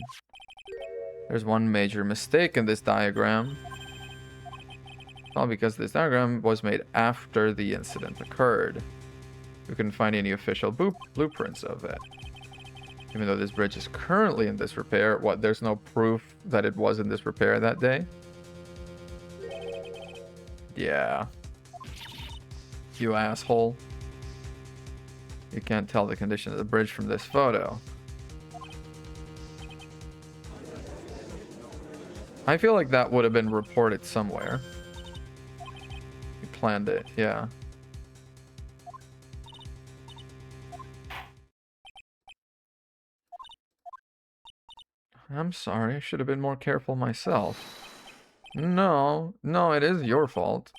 There's one major mistake in this diagram. All because this diagram was made after the incident occurred. We couldn't find any official blueprints of it. Even though this bridge is currently in disrepair, what, there's no proof that it was in disrepair that day? Yeah. You asshole. You can't tell the condition of the bridge from this photo. I feel like that would have been reported somewhere. You planned it, yeah. I'm sorry, I should have been more careful myself. No, it is your fault.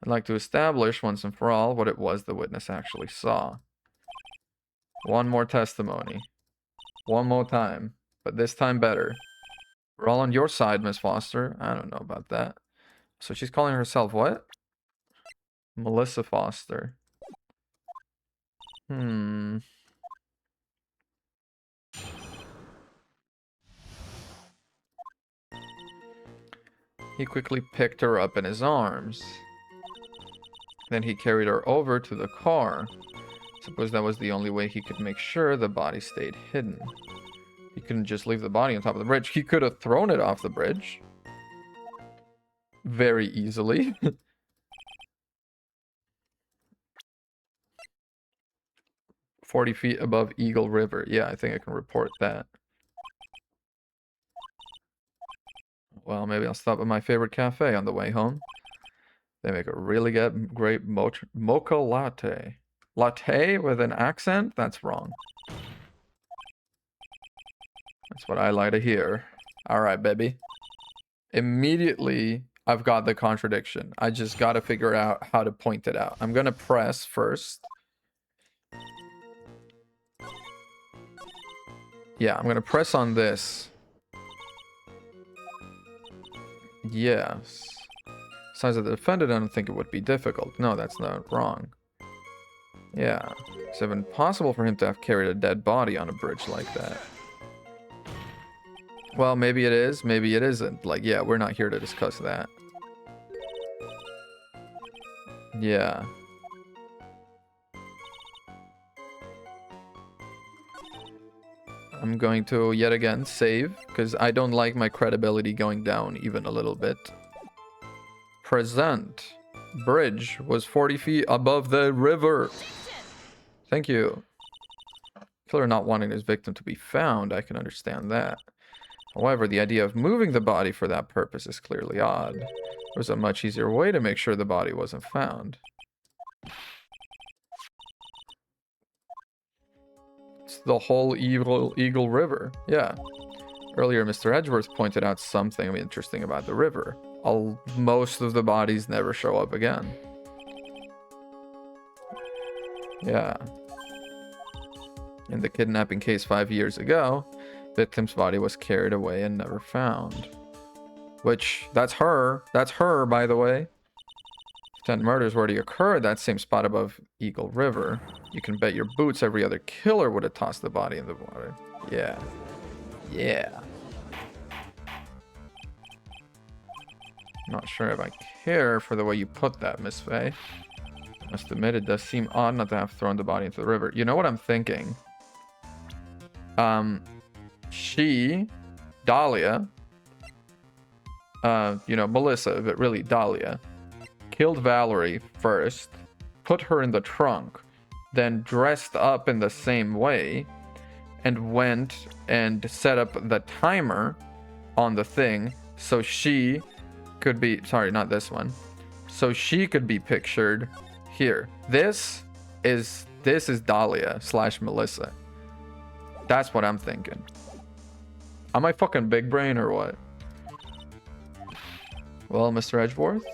I'd like to establish once and for all what it was the witness actually saw. One more testimony. One more time. But this time better. We're all on your side, Miss Foster. I don't know about that. So she's calling herself what? Melissa Foster. He quickly picked her up in his arms. Then he carried her over to the car. Suppose that was the only way he could make sure the body stayed hidden. He couldn't just leave the body on top of the bridge. He could have thrown it off the bridge. Very easily. 40 feet above Eagle River. Yeah, I think I can report that. Well, maybe I'll stop at my favorite cafe on the way home. They make a really great mocha latte. Latte with an accent? That's wrong. That's what I like to hear. Alright, baby. Immediately, I've got the contradiction. I just gotta figure out how to point it out. I'm gonna press first. Yeah, I'm gonna press on this. Yes. Besides, the defendant, I don't think it would be difficult. No, that's not wrong. Yeah. It's even possible for him to have carried a dead body on a bridge like that. Well, maybe it is, maybe it isn't. Like, yeah, we're not here to discuss that. Yeah. I'm going to, yet again, save, because I don't like my credibility going down even a little bit. Present. Bridge was 40 feet above the river. Thank you. Killer not wanting his victim to be found, I can understand that. However, the idea of moving the body for that purpose is clearly odd. There's a much easier way to make sure the body wasn't found. It's the whole Eagle River. Yeah. Earlier, Mr. Edgeworth pointed out something interesting about the river. Most of the bodies never show up again. Yeah. In the kidnapping case 5 years ago, victim's body was carried away and never found. Which, that's her, by the way. 10 murders were to occur at that same spot above Eagle River. You can bet your boots every other killer would have tossed the body in the water. Yeah. Yeah. Not sure if I care for the way you put that, Miss Faye. Must admit, it does seem odd not to have thrown the body into the river. You know what I'm thinking? Dahlia, Melissa, but really Dahlia, killed Valerie first, put her in the trunk, then dressed up in the same way, and went and set up the timer on the thing so she could be, sorry, not this one, so she could be pictured here. This is Dahlia / Melissa. That's what I'm thinking. Am I fucking big brain or what? Well, Mr. Edgeworth?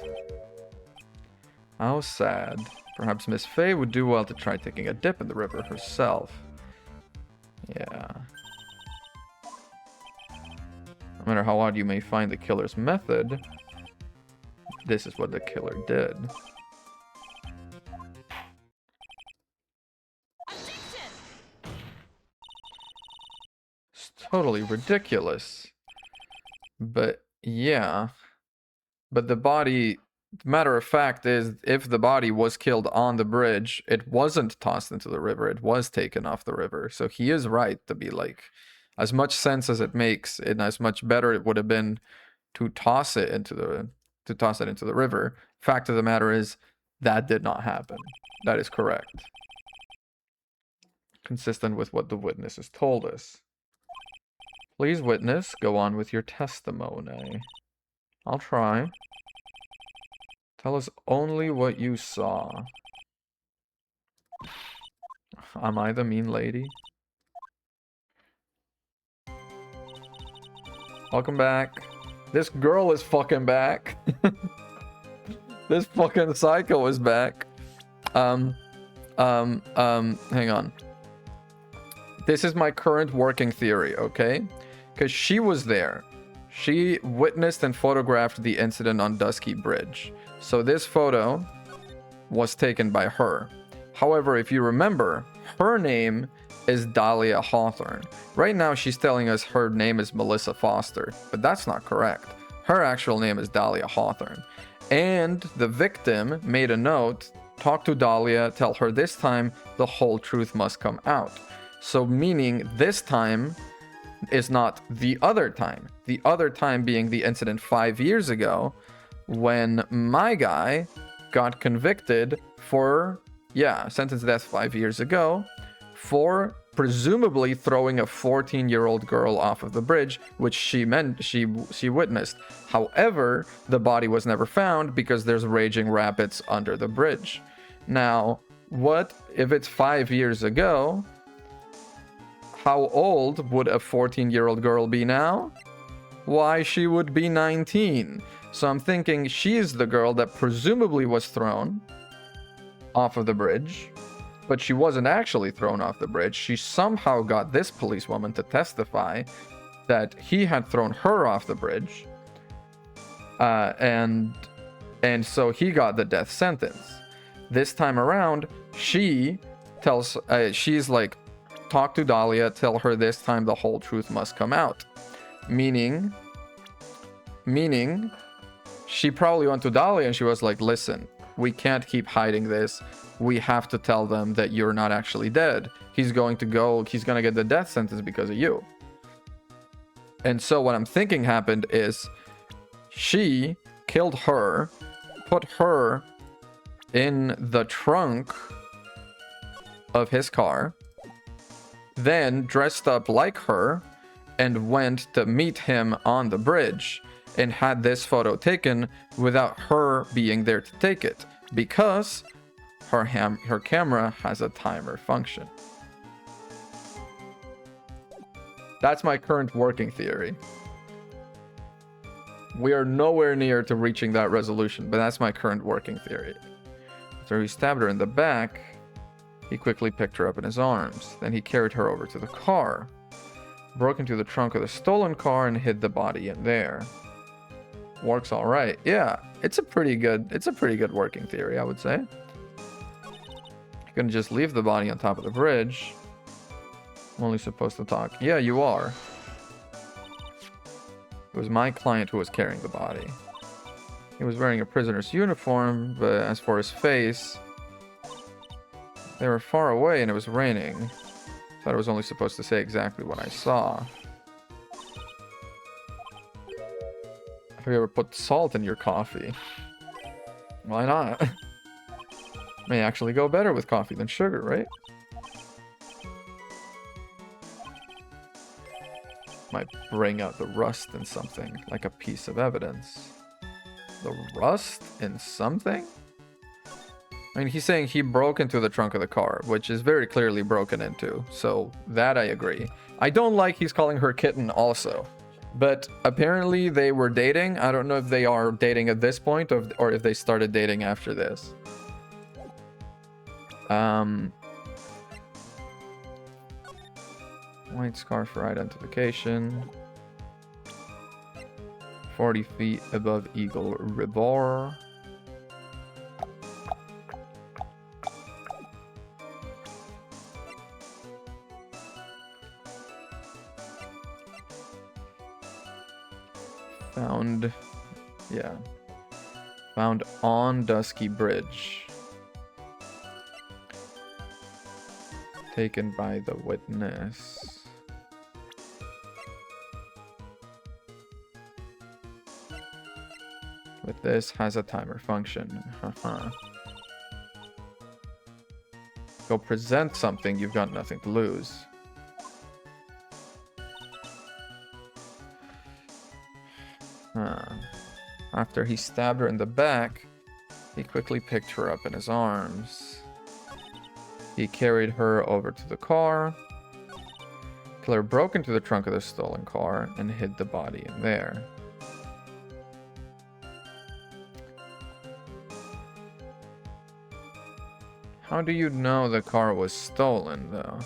How sad. Perhaps Miss Faye would do well to try taking a dip in the river herself. Yeah. No matter how odd you may find the killer's method, this is what the killer did. totally ridiculous. But yeah. But the body, matter of fact, is if the body was killed on the bridge, it wasn't tossed into the river. It was taken off the river. So he is right to be like, as much sense as it makes, and as much better it would have been to toss it into the river. Fact of the matter is, that did not happen. That is correct. Consistent with what the witnesses told us. Please, witness, go on with your testimony. I'll try. Tell us only what you saw. Am I the mean lady? Welcome back. This girl is fucking back. This fucking psycho is back. Hang on. This is my current working theory, okay? Because she was there. She witnessed and photographed the incident on Dusky Bridge. So this photo was taken by her. However, if you remember, her name is Dahlia Hawthorne. Right now, she's telling us her name is Melissa Foster, but that's not correct. Her actual name is Dahlia Hawthorne. And the victim made a note, talk to Dahlia, tell her this time the whole truth must come out. So meaning this time is not the other time. The other time being the incident 5 years ago when my guy got convicted for, sentenced to death 5 years ago for presumably throwing a 14-year-old girl off of the bridge, which she witnessed. However, the body was never found because there's raging rapids under the bridge. Now, what if it's 5 years ago? How old would a 14-year-old girl be now? Why, she would be 19. So I'm thinking she's the girl that presumably was thrown off of the bridge, but she wasn't actually thrown off the bridge. She somehow got this policewoman to testify that he had thrown her off the bridge. And so he got the death sentence. This time around, she tells, she's like, talk to Dahlia, tell her this time the whole truth must come out. Meaning, she probably went to Dahlia and she was like, listen, we can't keep hiding this. We have to tell them that you're not actually dead. He's going to get the death sentence because of you. And so what I'm thinking happened is she killed her, put her in the trunk of his car, then dressed up like her and went to meet him on the bridge and had this photo taken without her being there to take it because her camera has a timer function. That's my current working theory. We are nowhere near to reaching that resolution, but that's my current working theory. So he stabbed her in the back. He quickly picked her up in his arms. Then he carried her over to the car, broke into the trunk of the stolen car, and hid the body in there. Works all right. Yeah, it's a pretty good working theory, I would say. You're gonna just leave the body on top of the bridge. I'm only supposed to talk. Yeah, you are. It was my client who was carrying the body. He was wearing a prisoner's uniform, but as for his face, they were far away and it was raining. Thought I was only supposed to say exactly what I saw. Have you ever put salt in your coffee? Why not? May actually go better with coffee than sugar, right? Might bring out the rust in something, like a piece of evidence. The rust in something? I mean, he's saying he broke into the trunk of the car, which is very clearly broken into. So that I agree. I don't like he's calling her kitten also. But apparently they were dating. I don't know if they are dating at this point or if they started dating after this. White scarf for identification. 40 feet above Eagle River. Found... Yeah. Found on Dusky Bridge. Taken by the witness. With this, has a timer function. Go present something, you've got nothing to lose. After he stabbed her in the back, he quickly picked her up in his arms. He carried her over to the car. Killer broke into the trunk of the stolen car and hid the body in there. How do you know the car was stolen, though?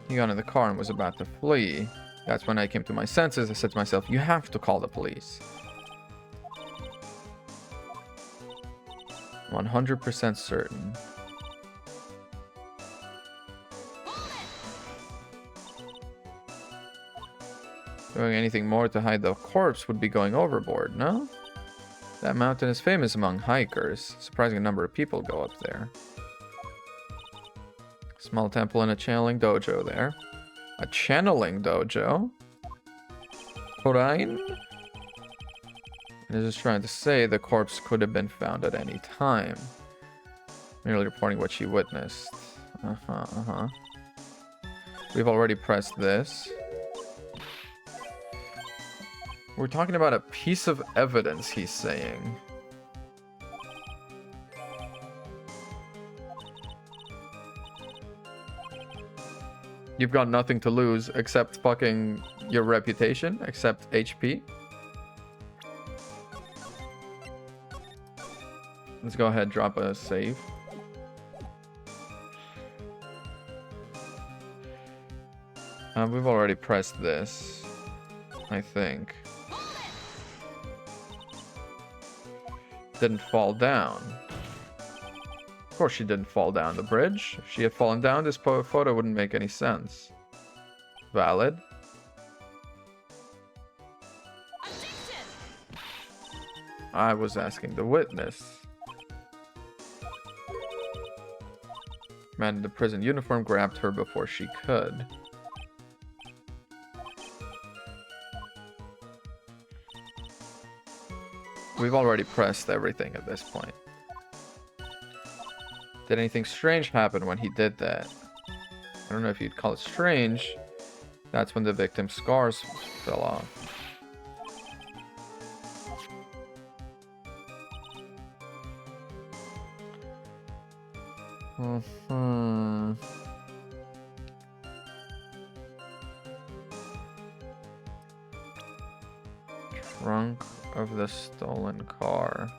He got in the car and was about to flee. That's when I came to my senses. I said to myself, you have to call the police. 100% certain. Doing anything more to hide the corpse would be going overboard, no? That mountain is famous among hikers. Surprising number of people go up there. Small temple and a channeling dojo there. A channeling dojo? Korain? It is just trying to say the corpse could have been found at any time. Merely reporting what she witnessed. We've already pressed this. We're talking about a piece of evidence, he's saying. You've got nothing to lose except fucking your reputation, except HP. Let's go ahead, drop a save. We've already pressed this, I think. Didn't fall down. Of course she didn't fall down the bridge. If she had fallen down, this photo wouldn't make any sense. Valid. I was asking the witness. Man in the prison uniform grabbed her before she could. We've already pressed everything at this point. Did anything strange happen when he did that? I don't know if you'd call it strange. That's when the victim's scars fell off. Trunk of the stolen car.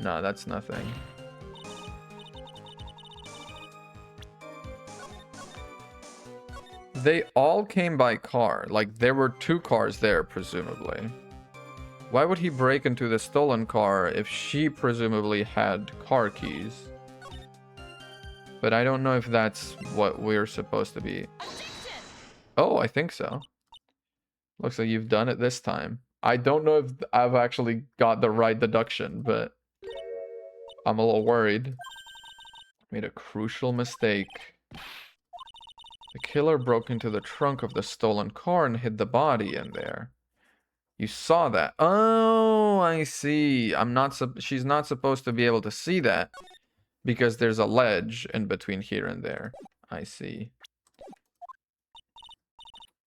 No, that's nothing. They all came by car. Like, there were two cars there, presumably. Why would he break into the stolen car if she presumably had car keys? But I don't know if that's what we're supposed to be. Oh, I think so. Looks like you've done it this time. I don't know if I've actually got the right deduction, but I'm a little worried. Made a crucial mistake. The killer broke into the trunk of the stolen car and hid the body in there. You saw that. Oh, I see. She's not supposed to be able to see that because there's a ledge in between here and there. I see.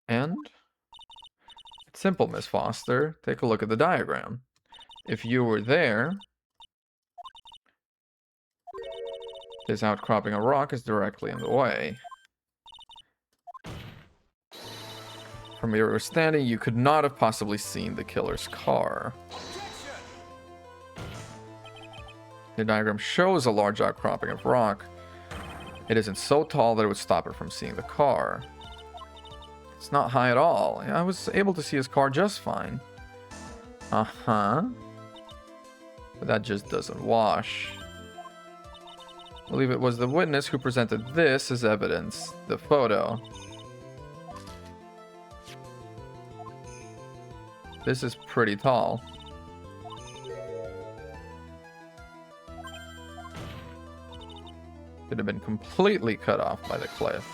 And it's simple, Miss Foster. Take a look at the diagram. If you were there, this outcropping of rock is directly in the way. From where you were standing, you could not have possibly seen the killer's car. The diagram shows a large outcropping of rock. It isn't so tall that it would stop her from seeing the car. It's not high at all. I was able to see his car just fine. The But that just doesn't wash. I believe it was the witness who presented this as evidence, the photo. This is pretty tall. Could have been completely cut off by the cliff.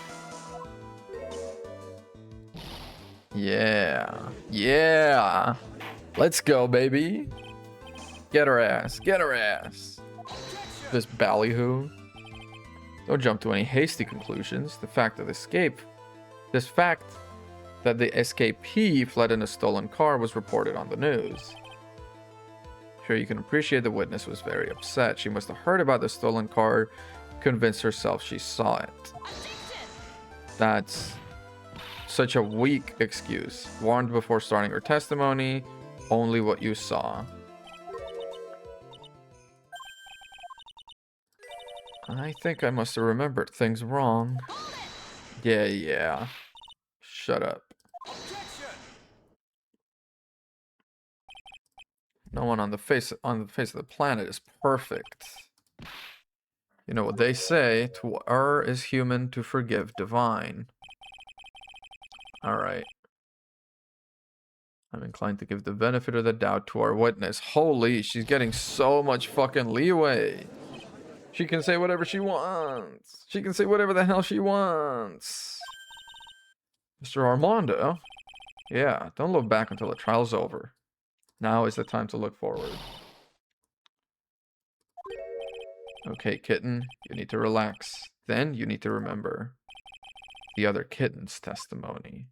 Yeah. Yeah. Let's go, baby. Get her ass. Get her ass. This ballyhoo. Don't jump to any hasty conclusions. This fact that the escapee fled in a stolen car was reported on the news. Sure, you can appreciate the witness was very upset. She must have heard about the stolen car, convinced herself she saw it. That's such a weak excuse. Warned before starting her testimony, only what you saw. I think I must have remembered things wrong. Yeah. Shut up. No one on the face of the planet is perfect. You know what they say, to err is human, to forgive divine. Alright. I'm inclined to give the benefit of the doubt to our witness. Holy, she's getting so much fucking leeway. She can say whatever she wants. She can say whatever the hell she wants. Mr. Armando? Yeah, don't look back until the trial's over. Now is the time to look forward. Okay, kitten, you need to relax. Then you need to remember the other kitten's testimony.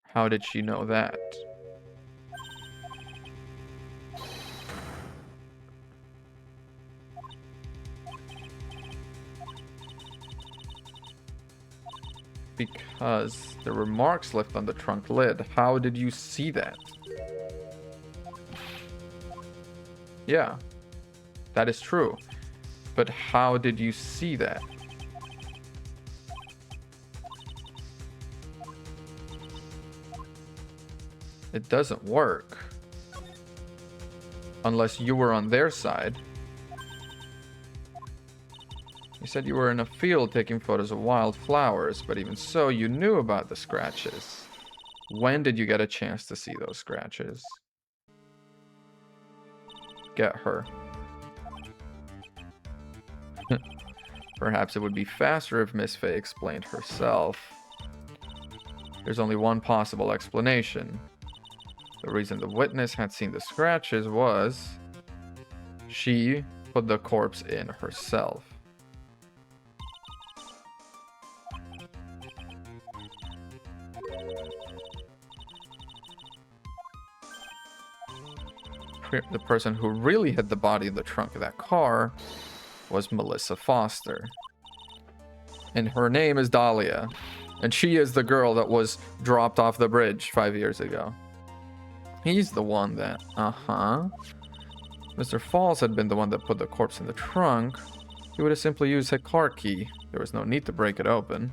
How did she know that? Because there were marks left on the trunk lid. How did you see that? Yeah, that is true. But how did you see that? It doesn't work. Unless you were on their side. You said you were in a field taking photos of wildflowers, but even so, you knew about the scratches. When did you get a chance to see those scratches? Get her. Perhaps it would be faster if Miss Fey explained herself. There's only one possible explanation. The reason the witness had seen the scratches was she put the corpse in herself. The person who really hid the body in the trunk of that car was Melissa Foster. And her name is Dahlia. And she is the girl that was dropped off the bridge 5 years ago. He's the one that... Mr. Falls had been the one that put the corpse in the trunk. He would have simply used a car key. There was no need to break it open.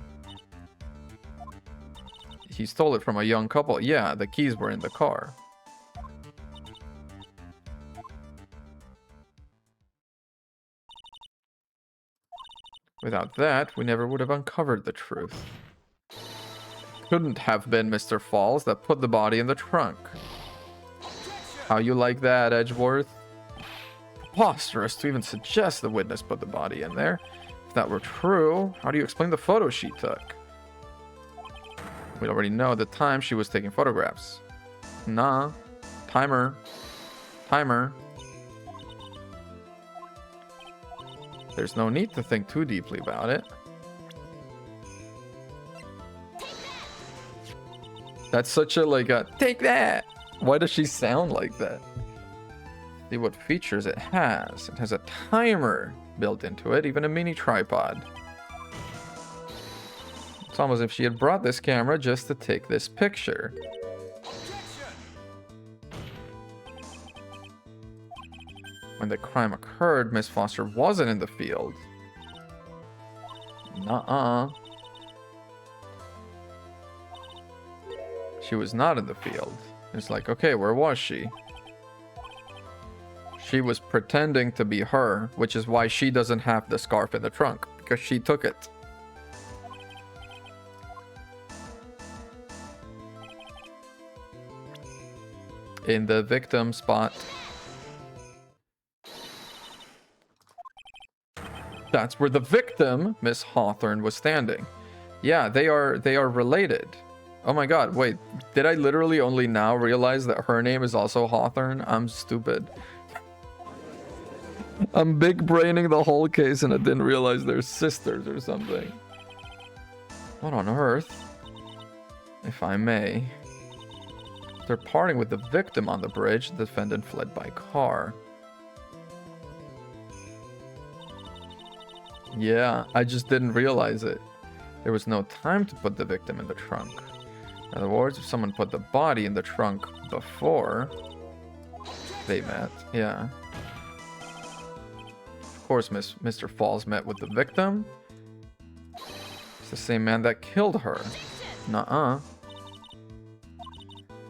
He stole it from a young couple. Yeah, the keys were in the car. Without that, we never would have uncovered the truth. Couldn't have been Mr. Falls that put the body in the trunk. How you like that, Edgeworth? Preposterous to even suggest the witness put the body in there. If that were true, how do you explain the photo she took? We already know the time she was taking photographs. Nah. Timer. There's no need to think too deeply about it. That's such a, like a, take that! Why does she sound like that? See what features it has. It has a timer built into it, even a mini tripod. It's almost as if she had brought this camera just to take this picture. When the crime occurred, Miss Foster wasn't in the field. Nuh-uh. She was not in the field. It's like, okay, where was she? She was pretending to be her, which is why she doesn't have the scarf in the trunk, because she took it. In the victim spot. That's where the victim, Miss Hawthorne, was standing. Yeah, they are related. Oh my god, wait, did I literally only now realize that her name is also Hawthorne? I'm stupid. I'm big braining the whole case and I didn't realize they're sisters or something. What on earth? If I may. They're parting with the victim on the bridge. The defendant fled by car. Yeah, I just didn't realize it. There was no time to put the victim in the trunk. In other words, if someone put the body in the trunk before they met, yeah. Of course, Mr. Falls met with the victim. It's the same man that killed her. Nuh-uh.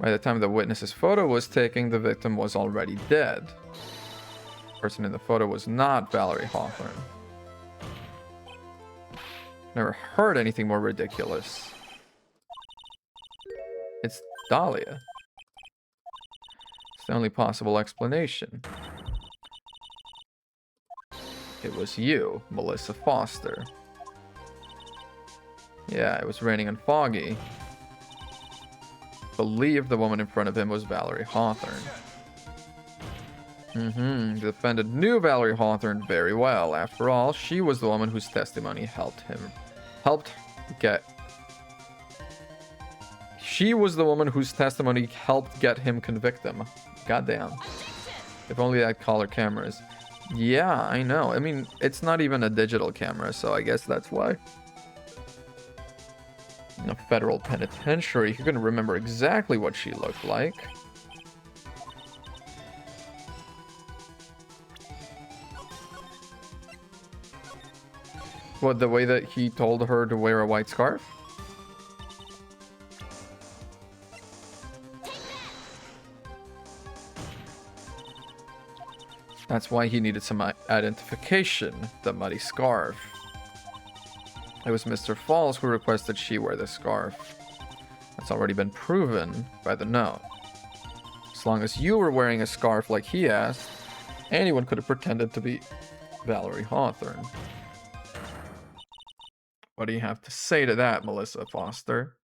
By the time the witness's photo was taken, the victim was already dead. The person in the photo was not Valerie Hawthorne. Never heard anything more ridiculous. It's Dahlia. It's the only possible explanation. It was you, Melissa Foster. Yeah, it was raining and foggy. Believed the woman in front of him was Valerie Hawthorne. The defendant knew Valerie Hawthorne very well. After all, she was the woman whose testimony She was the woman whose testimony helped get him convicted. Goddamn. If only I'd color cameras. Yeah, I know. I mean, it's not even a digital camera, so I guess that's why. In a federal penitentiary, you're gonna remember exactly what she looked like. What, the way that he told her to wear a white scarf? That's why he needed some identification, the muddy scarf. It was Mr. Falls who requested she wear the scarf. That's already been proven by the note. As long as you were wearing a scarf like he asked, anyone could have pretended to be Valerie Hawthorne. What do you have to say to that, Melissa Foster?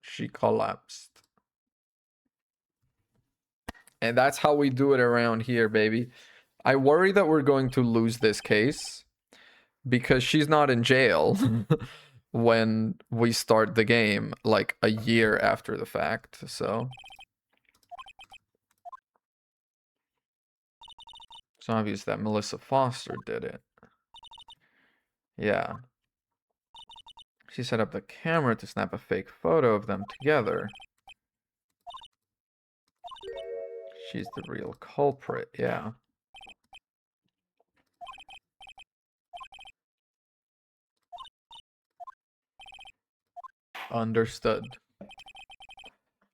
She collapsed. And that's how we do it around here, baby. I worry that we're going to lose this case because she's not in jail when we start the game, like a year after the fact, so. It's obvious that Melissa Foster did it. Yeah. She set up the camera to snap a fake photo of them together. She's the real culprit, yeah. Understood.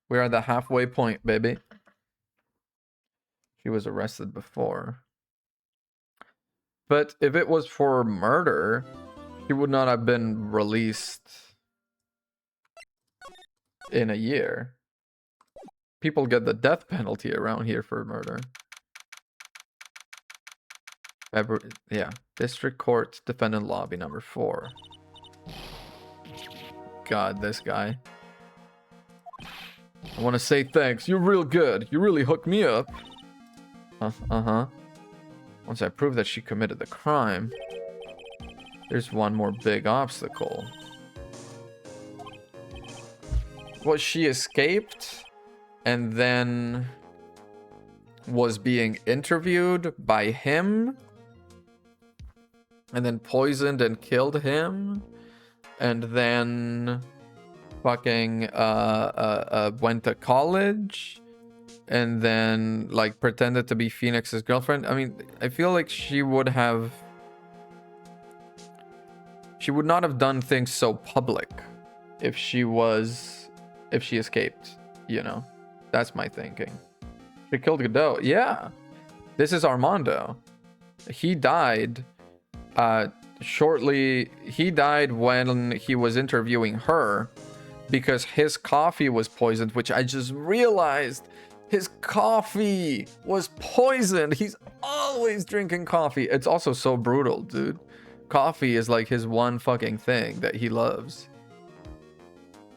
We're at the halfway point, baby. She was arrested before. But if it was for murder, she would not have been released in a year. People get the death penalty around here for murder. Yeah. District Court, Defendant Lobby number 4. God, this guy. I want to say thanks. You're real good. You really hooked me up. Uh-huh. Once I prove that she committed the crime, there's one more big obstacle. Well, she escaped and then was being interviewed by him and then poisoned and killed him and then fucking went to college and then like pretended to be Phoenix's girlfriend. I mean, I feel like she would not have done things so public if she was if she escaped, you know? That's my thinking. She killed Godot. Yeah. This is Armando. He died he died when he was interviewing her because his coffee was poisoned, which I just realized his coffee was poisoned. He's always drinking coffee. It's also so brutal, dude. Coffee is like his one fucking thing that he loves.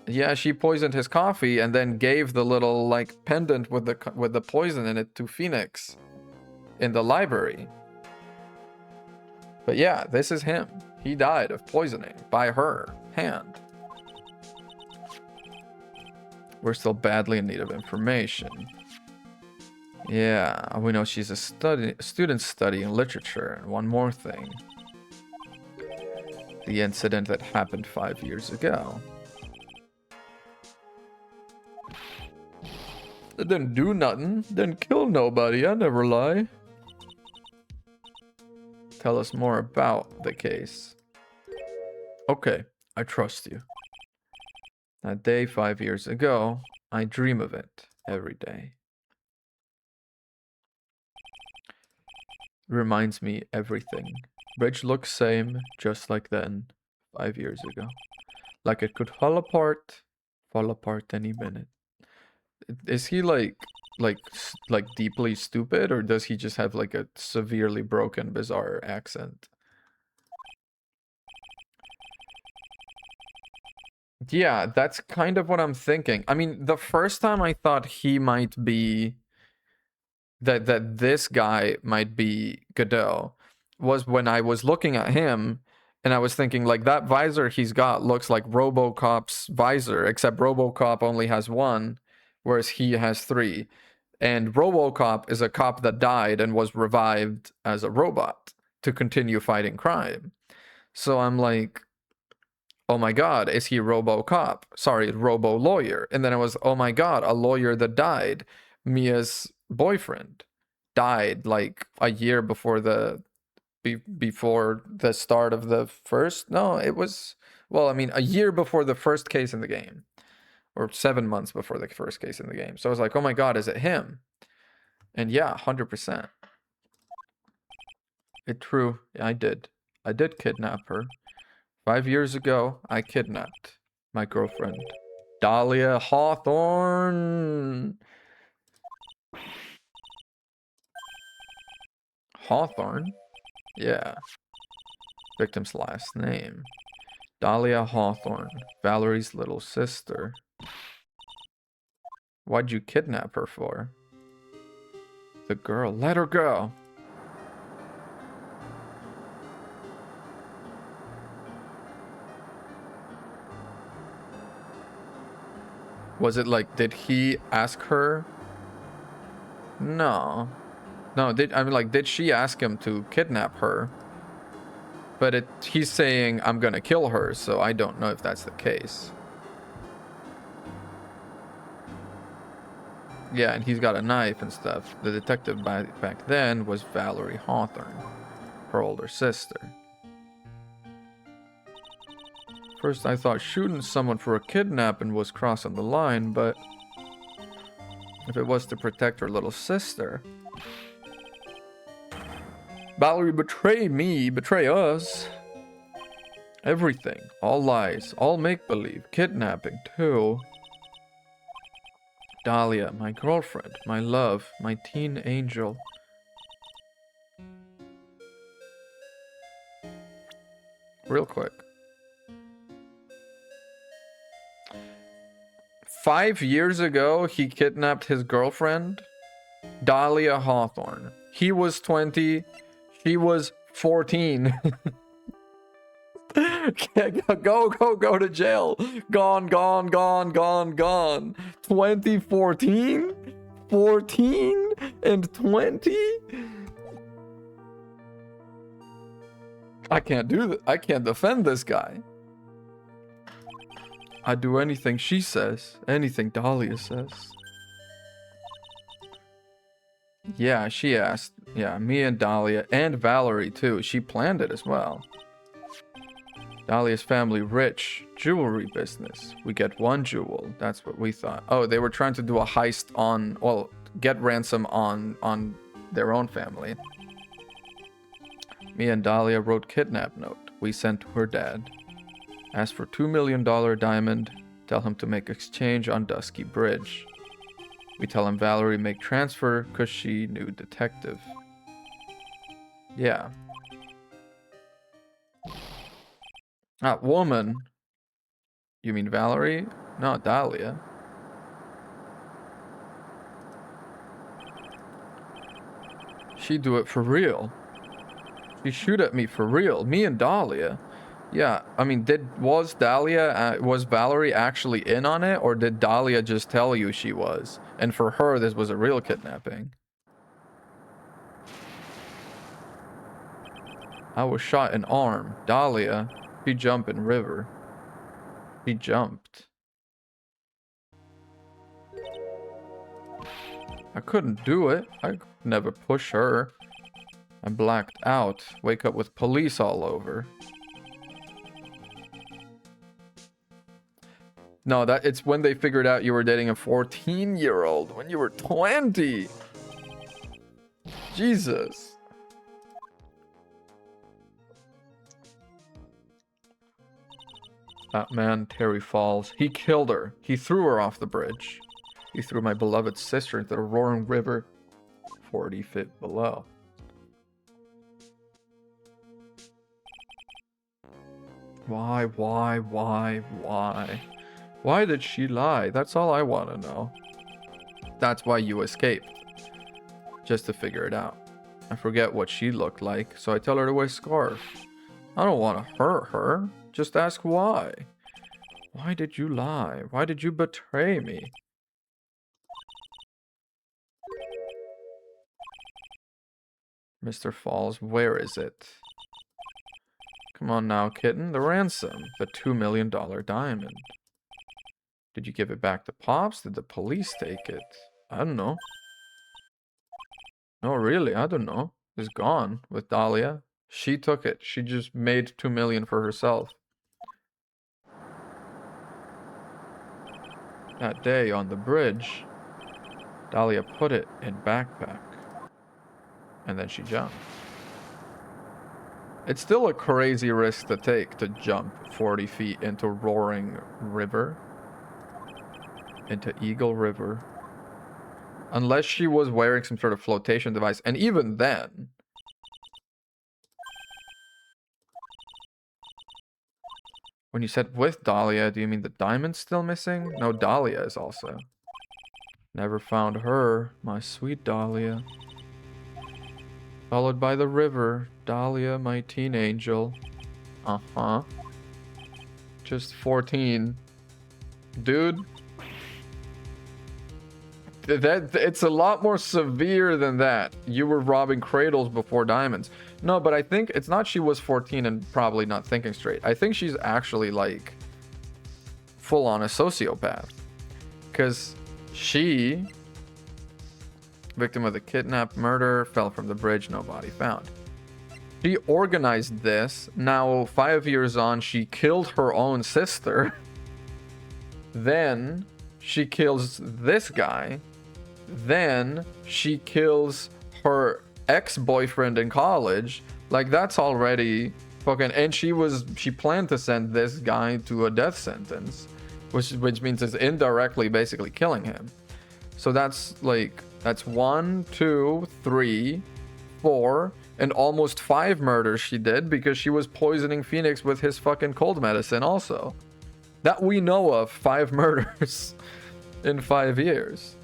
Yeah, she poisoned his coffee and then gave the little like pendant with the poison in it to Phoenix in the library. But yeah, this is him. He died of poisoning by her hand. We're still badly in need of information. Yeah, we know she's a student studying literature. And one more thing. The incident that happened 5 years ago. It didn't do nothing. Didn't kill nobody. I never lie. Tell us more about the case. Okay, I trust you. That day 5 years ago, I dream of it every day. Reminds me everything. Bridge looks same, just like then, 5 years ago. Like it could fall apart any minute. Is he like deeply stupid, or does he just have like a severely broken, bizarre accent? Yeah, that's kind of what I'm thinking. I mean, the first time I thought he might be that this guy might be Godot was when I was looking at him and I was thinking like that visor he's got looks like RoboCop's visor, except RoboCop only has one, whereas he has three. And RoboCop is a cop that died and was revived as a robot to continue fighting crime. So I'm like, oh my god, is he RoboCop? Sorry, Robo Lawyer. And then I was, oh my god, a lawyer that died. Mia's boyfriend died like a year before before the start of the first. No, it was, well, I mean, a year before the first case in the game, or 7 months before the first case in the game. So I was like, oh my god, is it him? And yeah, 100%. It's true. I did kidnap her. 5 years ago, I kidnapped my girlfriend, Dahlia Hawthorne. Hawthorne? Yeah. Victim's last name. Dahlia Hawthorne, Valerie's little sister. Why'd you kidnap her for? The girl. Let her go. Was it like, did he ask her? No. No, did she ask him to kidnap her? But he's saying, I'm gonna kill her, so I don't know if that's the case. Yeah, and he's got a knife and stuff. The detective back then was Valerie Hawthorne, her older sister. First I thought shooting someone for a kidnapping was crossing the line, but if it was to protect her little sister. Valerie betrayed me, betray us. Everything, all lies, all make-believe, kidnapping too. Dahlia, my girlfriend, my love, my teen angel. Real quick. 5 years ago, he kidnapped his girlfriend, Dahlia Hawthorne. He was 20, she was 14. Go to jail. Gone. 2014? 14 and 20? I can't do that. I can't defend this guy. I'd do anything she says. Anything Dahlia says. Yeah, she asked. Yeah, me and Dahlia and Valerie too. She planned it as well. Dahlia's family rich, Jewelry business. We get 1 jewel. That's what we thought. Oh, they were trying to do a heist on, well, get ransom on their own family. Me and Dahlia wrote kidnap note. We sent to her dad. Asked for $2 million diamond. Tell him to make exchange on Dusky Bridge. We tell him Valerie make transfer because she knew detective. Yeah. That woman. You mean Valerie? No, Dahlia. She do it for real. She shoot at me for real. Me and Dahlia. Yeah, I mean, was Valerie actually in on it, or did Dahlia just tell you she was? And for her, this was a real kidnapping. I was shot in arm. Dahlia, she jumped in river. She jumped. I couldn't do it. I could never push her. I blacked out. Wake up with police all over. No, it's when they figured out you were dating a 14-year-old when you were 20. Jesus. That man, Terry Falls, he killed her. He threw her off the bridge. He threw my beloved sister into the roaring river 40 feet below. Why? Why did she lie? That's all I want to know. That's why you escaped. Just to figure it out. I forget what she looked like, so I tell her to wear a scarf. I don't want to hurt her. Just ask why. Why did you lie? Why did you betray me? Mr. Falls, where is it? Come on now, kitten. The ransom. The $2 million diamond. Did you give it back to Pops? Did the police take it? I don't know. No, really, I don't know. It's gone with Dahlia. She took it. She just made $2 million for herself. That day on the bridge, Dahlia put it in backpack. And then she jumped. It's still a crazy risk to take to jump 40 feet into roaring river. Into Eagle River. Unless she was wearing some sort of flotation device. And even then... When you said with Dahlia, do you mean the diamond's still missing? No, Dahlia is also. Never found her, my sweet Dahlia. Followed by the river. Dahlia, my teen angel. Uh-huh. Just 14. Dude. It's a lot more severe than that. You were robbing cradles before diamonds. No, but I think it's not she was 14 and probably not thinking straight. I think she's actually like full on a sociopath. Because she, victim of the kidnap murder, fell from the bridge, no body found. She organized this. Now, 5 years on, she killed her own sister. Then she kills this guy. Then she kills her ex-boyfriend in college. Like, that's already fucking... And she planned to send this guy to a death sentence, which means it's indirectly basically killing him. So that's like, that's 1, 2, 3, 4, and almost 5 murders she did because she was poisoning Phoenix with his fucking cold medicine also. That we know of, 5 murders in 5 years.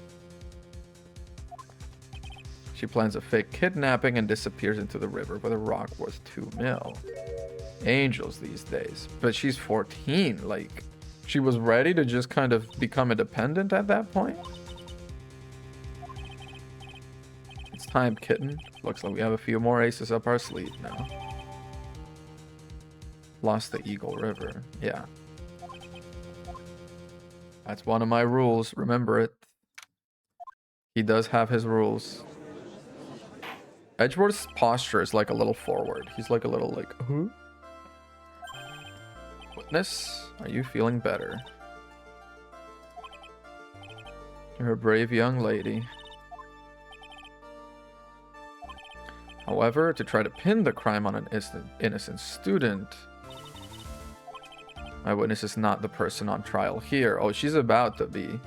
She plans a fake kidnapping and disappears into the river with a rock worth 2 mil. Angels these days. But she's 14. Like, she was ready to just kind of become independent at that point. It's time, kitten. Looks like we have a few more aces up our sleeve now. Lost the Eagle River. Yeah. That's one of my rules. Remember it. He does have his rules. Edgeworth's posture is like a little forward. He's like a little like, huh? Witness, are you feeling better? You're a brave young lady. However, to try to pin the crime on an innocent student, my witness is not the person on trial here. Oh, she's about to be.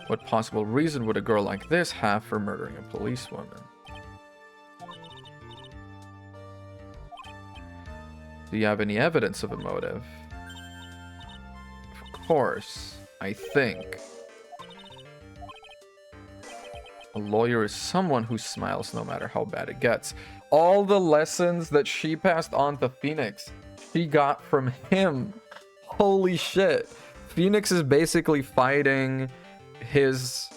What possible reason would a girl like this have for murdering a policewoman? Do you have any evidence of a motive? Of course, I think. A lawyer is someone who smiles no matter how bad it gets. All the lessons that she passed on to Phoenix, she got from him. Holy shit. Phoenix is basically fighting his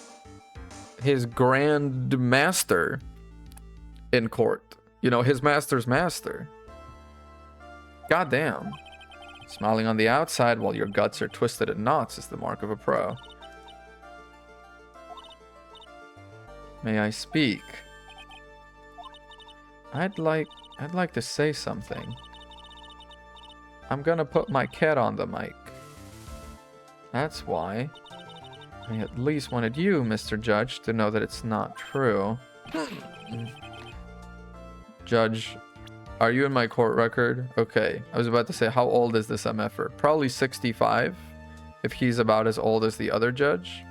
grand master in court. You know, his master's master. Goddamn. Smiling on the outside while your guts are twisted in knots is the mark of a pro. May I speak? I'd like to say something. I'm gonna put my cat on the mic. That's why. I at least wanted you, Mr. Judge, to know that it's not true. Judge, are you in my court record? Okay, I was about to say, how old is this MFer? Probably 65, if he's about as old as the other judge.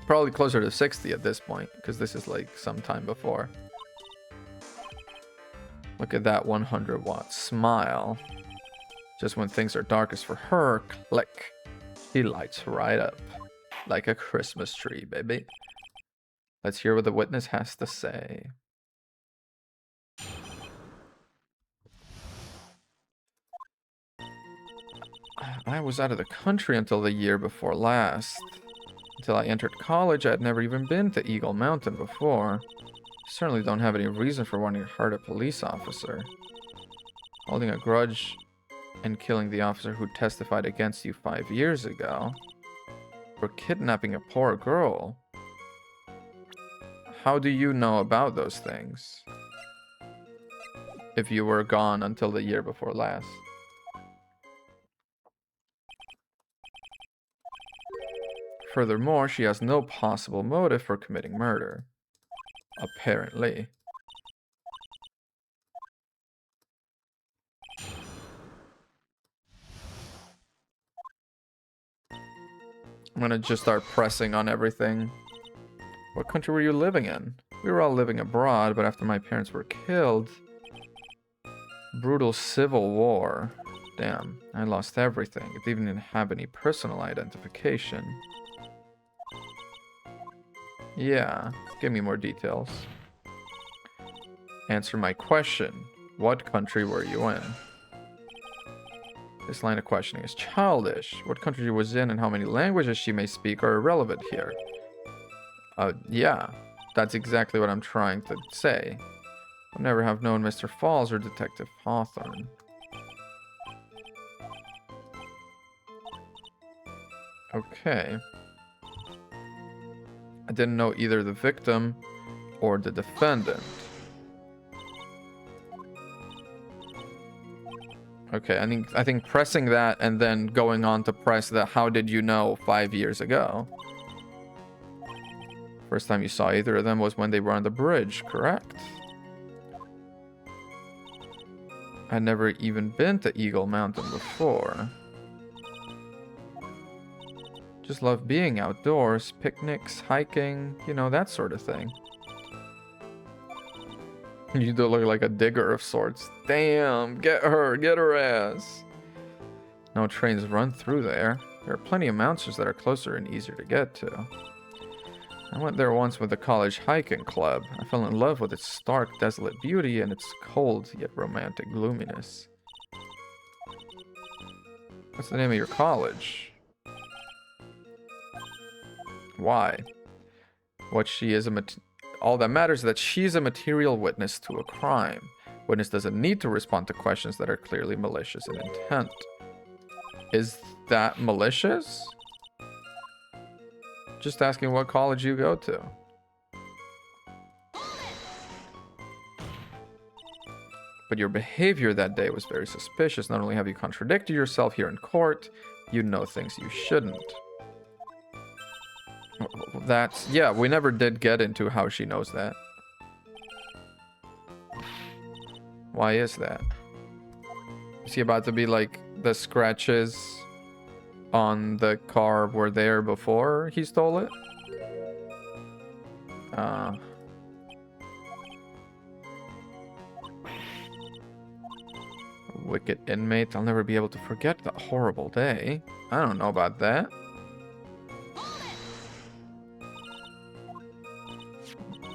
Probably closer to 60 at this point, because this is like some time before. Look at that 100-watt smile. Just when things are darkest for her, click. She lights right up. Like a Christmas tree, baby. Let's hear what the witness has to say. I was out of the country until the year before last. Until I entered college, I had never even been to Eagle Mountain before. Certainly don't have any reason for wanting to hurt a police officer. Holding a grudge and killing the officer who testified against you 5 years ago. For kidnapping a poor girl. How do you know about those things? If you were gone until the year before last. Furthermore, she has no possible motive for committing murder. Apparently. I'm gonna just start pressing on everything. What country were you living in? We were all living abroad, but after my parents were killed... Brutal civil war. Damn, I lost everything. It didn't even have any personal identification. Yeah, give me more details. Answer my question. What country were you in? This line of questioning is childish. What country she was in and how many languages she may speak are irrelevant here. Yeah, that's exactly what I'm trying to say. I'll never have known Mr. Falls or Detective Hawthorne. Okay. I didn't know either the victim or the defendant. Okay, I think pressing that and then going on to press the how did you know 5 years ago. First time you saw either of them was when they were on the bridge, correct? I'd never even been to Eagle Mountain before. Just love being outdoors, picnics, hiking, you know, that sort of thing. You do look like a digger of sorts. Damn, get her ass. No trains run through there. There are plenty of mountains that are closer and easier to get to. I went there once with the college hiking club. I fell in love with its stark, desolate beauty and its cold yet romantic gloominess. What's the name of your college? Why? All that matters is that she's a material witness to a crime. Witness doesn't need to respond to questions that are clearly malicious in intent. Is that malicious? Just asking what college you go to. but your behavior that day was very suspicious. Not only have you contradicted yourself here in court, you know things you shouldn't. That's... yeah, we never did get into how she knows that. Why is that? Is he about to be like, the scratches on the car were there before he stole it? Wicked inmate. I'll never be able to forget that horrible day. I don't know about that.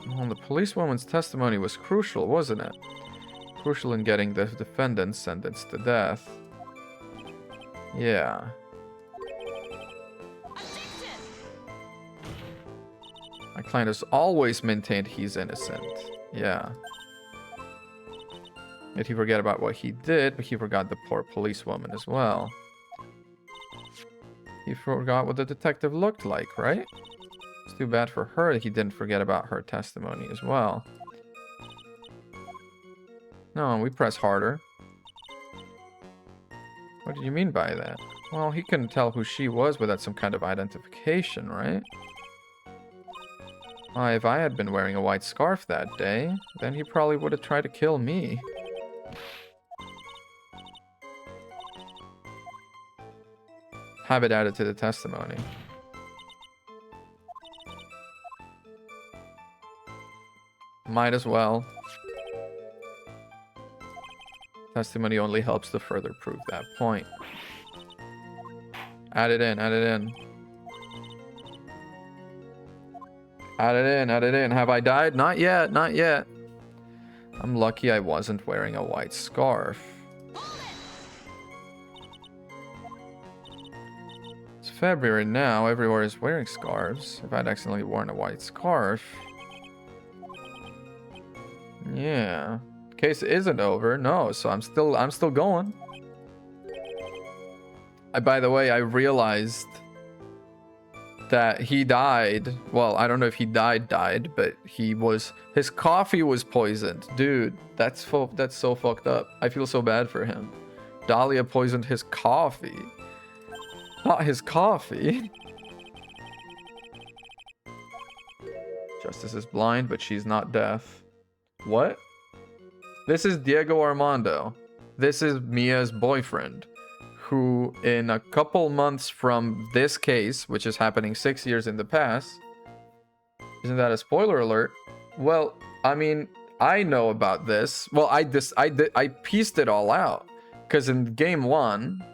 Well, the policewoman's testimony was crucial, wasn't it? Crucial in getting the defendant sentenced to death. Yeah. My client has always maintained he's innocent. Yeah. Did he forget about what he did, but he forgot the poor policewoman as well. He forgot what the detective looked like, right? It's too bad for her that he didn't forget about her testimony as well. No, we press harder. What do you mean by that? Well, he couldn't tell who she was without some kind of identification, right? Why, if I had been wearing a white scarf that day, then he probably would have tried to kill me. Have it added to the testimony. Might as well. Testimony only helps to further prove that point. Add it in, add it in. Add it in, add it in. Have I died? Not yet, not yet. I'm lucky I wasn't wearing a white scarf. It's February now, everywhere is wearing scarves. If I'd accidentally worn a white scarf... yeah. Case isn't over. No, so I'm still going. By the way, I realized that he died. Well, I don't know if he died, but his coffee was poisoned. Dude, that's so fucked up. I feel so bad for him. Dahlia poisoned his coffee. Not his coffee. Justice is blind, but she's not deaf. What? This is Diego Armando. This is Mia's boyfriend, who in a couple months from this case, which is happening 6 years in the past, isn't that a spoiler alert? Well, I mean, I know about this. Well, I pieced it all out, because in game one,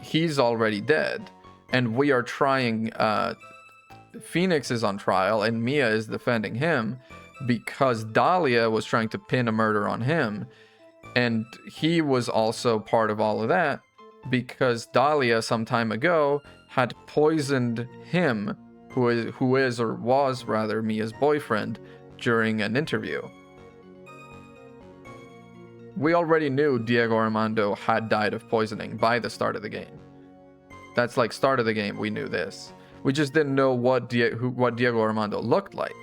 he's already dead, and we are trying. Phoenix is on trial and Mia is defending him because Dahlia was trying to pin a murder on him, and he was also part of all of that because Dahlia some time ago had poisoned him, who is or was rather Mia's boyfriend, during an interview. We already knew Diego Armando had died of poisoning by the start of the game. That's like start of the game, we knew this. We just didn't know what Diego Armando looked like.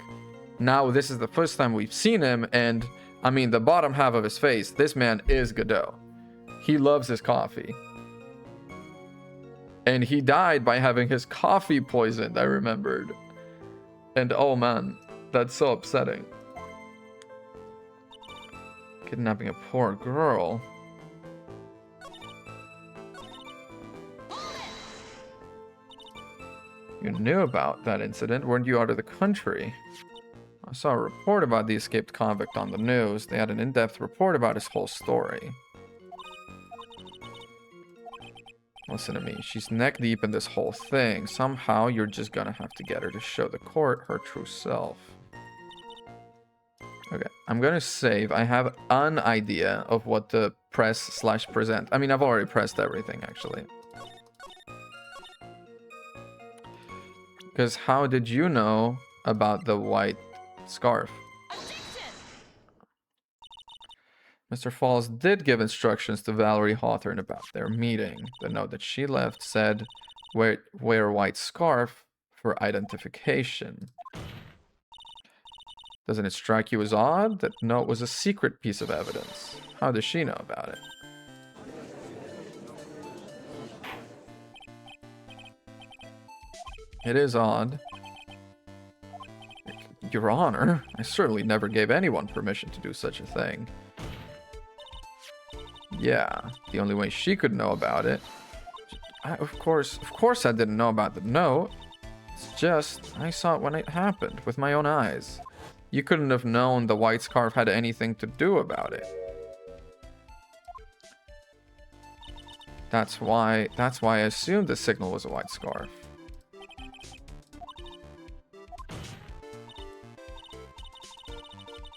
Now, this is the first time we've seen him, and, I mean, the bottom half of his face, this man is Godot. He loves his coffee. And he died by having his coffee poisoned, I remembered. And, oh man, that's so upsetting. Kidnapping a poor girl. You knew about that incident, weren't you out of the country? I saw a report about the escaped convict on the news. They had an in-depth report about his whole story. Listen to me, she's neck deep in this whole thing. Somehow you're just gonna have to get her to show the court her true self. Okay, I'm gonna save. I have an idea of what to press/present. I mean, I've already pressed everything, actually. Because how did you know about the white scarf? Mr. Falls did give instructions to Valerie Hawthorne about their meeting. The note that she left said, wear white scarf for identification. Doesn't it strike you as odd? That note was a secret piece of evidence. How does she know about it? It is odd. Your Honor, I certainly never gave anyone permission to do such a thing. Yeah, the only way she could know about it... Of course I didn't know about the note. It's just, I saw it when it happened, with my own eyes. You couldn't have known the white scarf had anything to do about it. That's why I assumed the signal was a white scarf.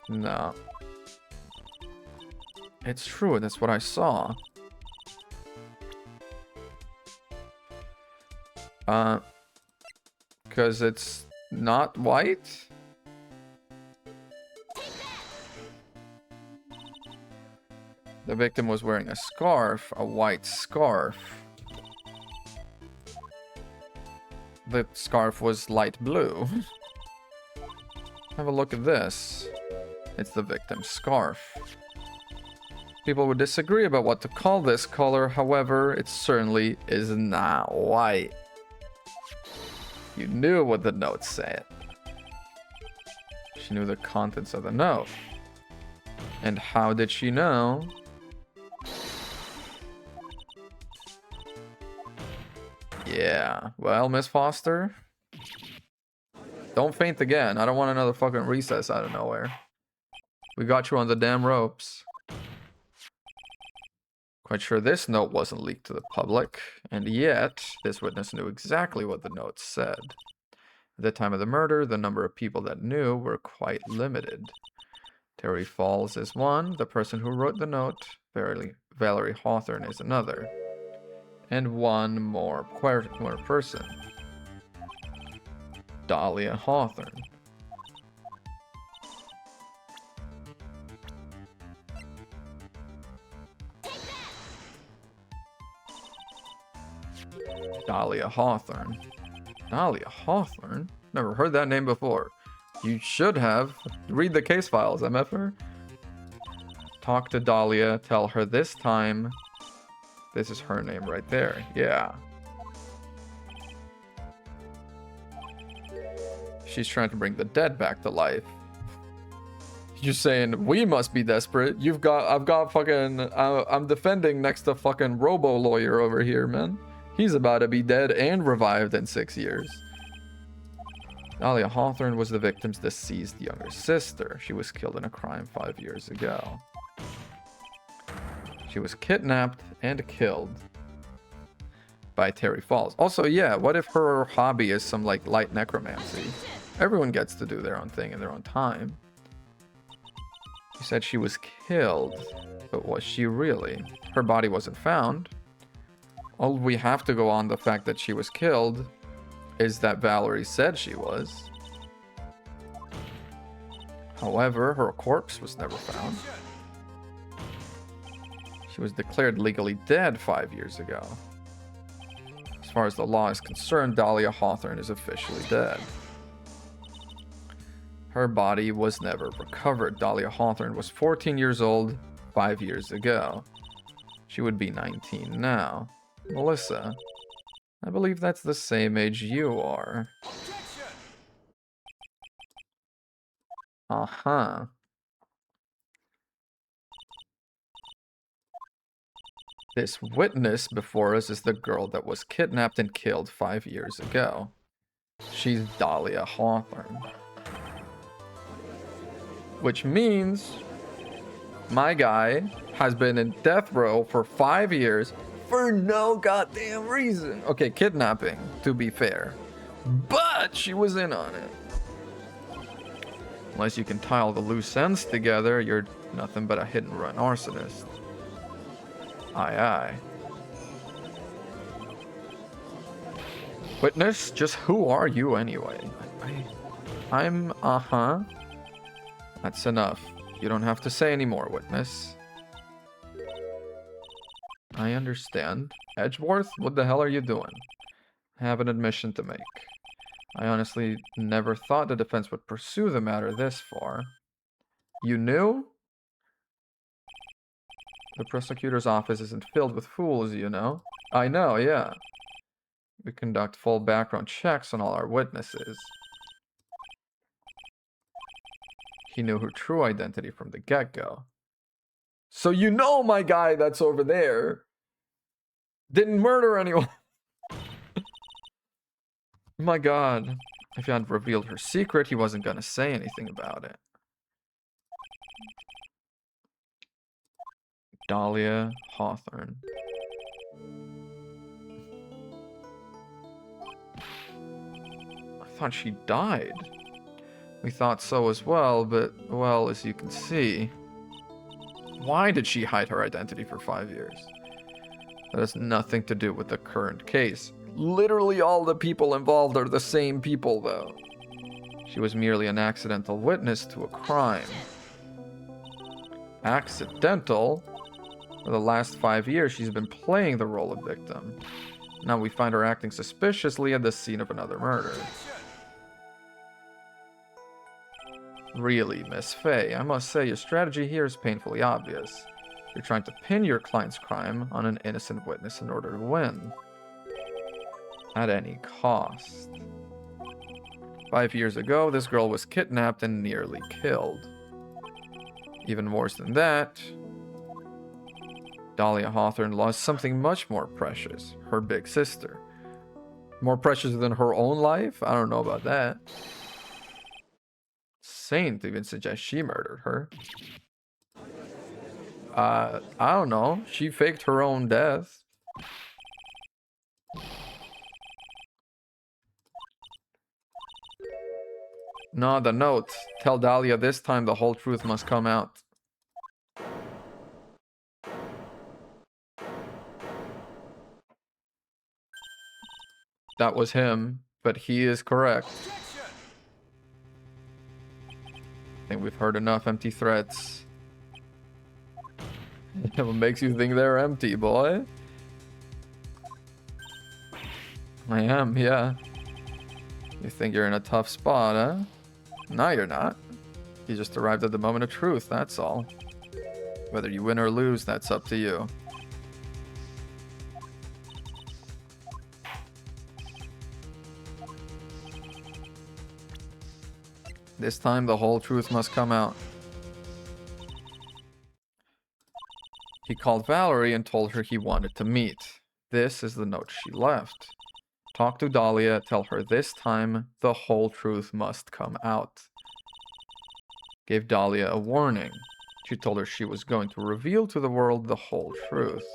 No. It's true, that's what I saw. Because it's not white? The victim was wearing a scarf, a white scarf. The scarf was light blue. Have a look at this. It's the victim's scarf. People would disagree about what to call this color, however, it certainly is not white. You knew what the note said. She knew the contents of the note. And how did she know? Yeah, well, Miss Foster, don't faint again. I don't want another fucking recess out of nowhere. We got you on the damn ropes. Quite sure this note wasn't leaked to the public, and yet this witness knew exactly what the note said. At the time of the murder, the number of people that knew were quite limited. Terry Falls is one, the person who wrote the note, Valerie Hawthorne is another, and one more person, Dahlia Hawthorne. Dahlia Hawthorne. Dahlia Hawthorne? Never heard that name before. You should have. Read the case files, MFer. Talk to Dahlia. Tell her this time. This is her name right there. Yeah. She's trying to bring the dead back to life. You're saying we must be desperate. I've got fucking, I'm defending next to fucking Robo Lawyer over here, man. He's about to be dead and revived in 6 years. Dahlia Hawthorne was the victim's deceased younger sister. She was killed in a crime 5 years ago. She was kidnapped and killed by Terry Falls. Also, yeah, what if her hobby is some like light necromancy? Everyone gets to do their own thing in their own time. She said she was killed, but was she really? Her body wasn't found. All we have to go on the fact that she was killed is that Valerie said she was. However, her corpse was never found. She was declared legally dead 5 years ago. As far as the law is concerned, Dahlia Hawthorne is officially dead. Her body was never recovered. Dahlia Hawthorne was 14 years old 5 years ago. She would be 19 now. Melissa, I believe that's the same age you are. Uh-huh. This witness before us is the girl that was kidnapped and killed 5 years ago. She's Dahlia Hawthorne. Which means my guy has been in death row for 5 years for no goddamn reason. Okay, kidnapping, to be fair. But she was in on it. Unless you can tie all the loose ends together, you're nothing but a hit and run arsonist. Aye, aye. Witness, just who are you anyway? I'm, uh-huh. That's enough. You don't have to say any more, witness. I understand. Edgeworth, what the hell are you doing? I have an admission to make. I honestly never thought the defense would pursue the matter this far. You knew? The prosecutor's office isn't filled with fools, you know. I know, yeah. We conduct full background checks on all our witnesses. He knew her true identity from the get-go. So you know my guy that's over there didn't murder anyone. My god. If he hadn't revealed her secret, he wasn't gonna say anything about it. Dahlia Hawthorne. I thought she died. We thought so as well, but, well, as you can see. Why did she hide her identity for 5 years? That has nothing to do with the current case. Literally all the people involved are the same people, though. She was merely an accidental witness to a crime. Accidental? For the last 5 years, she's been playing the role of victim. Now we find her acting suspiciously at the scene of another murder. Really, Miss Faye, I must say your strategy here is painfully obvious. You're trying to pin your client's crime on an innocent witness in order to win. At any cost. 5 years ago, this girl was kidnapped and nearly killed. Even worse than that, Dahlia Hawthorne lost something much more precious, her big sister. More precious than her own life? I don't know about that. Saint even suggests she murdered her. I don't know. She faked her own death. No, the note. Tell Dahlia this time the whole truth must come out. That was him, but he is correct. I think we've heard enough empty threats. What makes you think they're empty, boy? I am, yeah. You think you're in a tough spot, huh? No, you're not. You just arrived at the moment of truth, that's all. Whether you win or lose, that's up to you. This time, the whole truth must come out. He called Valerie and told her he wanted to meet. This is the note she left. Talk to Dahlia, tell her this time the whole truth must come out. Gave Dahlia a warning. She told her she was going to reveal to the world the whole truth.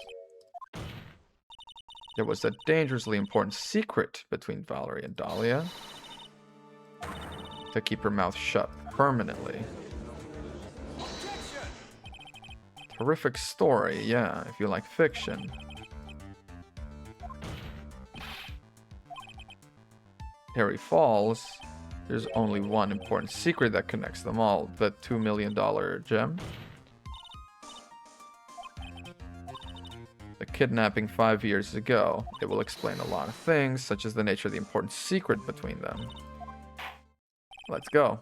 There was a dangerously important secret between Valerie and Dahlia. To keep her mouth shut permanently. Terrific story, yeah, if you like fiction. Harry Falls, there's only one important secret that connects them all, the $2 million gem. The kidnapping 5 years ago. It will explain a lot of things, such as the nature of the important secret between them. Let's go.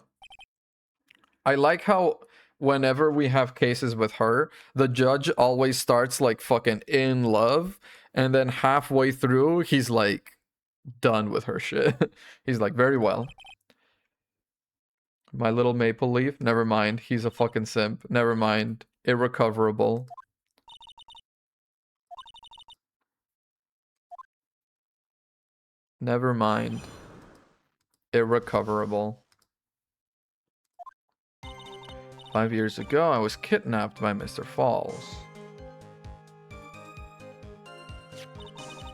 I like how whenever we have cases with her, the judge always starts like fucking in love, and then halfway through, he's like done with her shit. He's like, very well. My little maple leaf, never mind. He's a fucking simp. Never mind. Irrecoverable. Never mind. Irrecoverable. 5 years ago, I was kidnapped by Mr. Falls.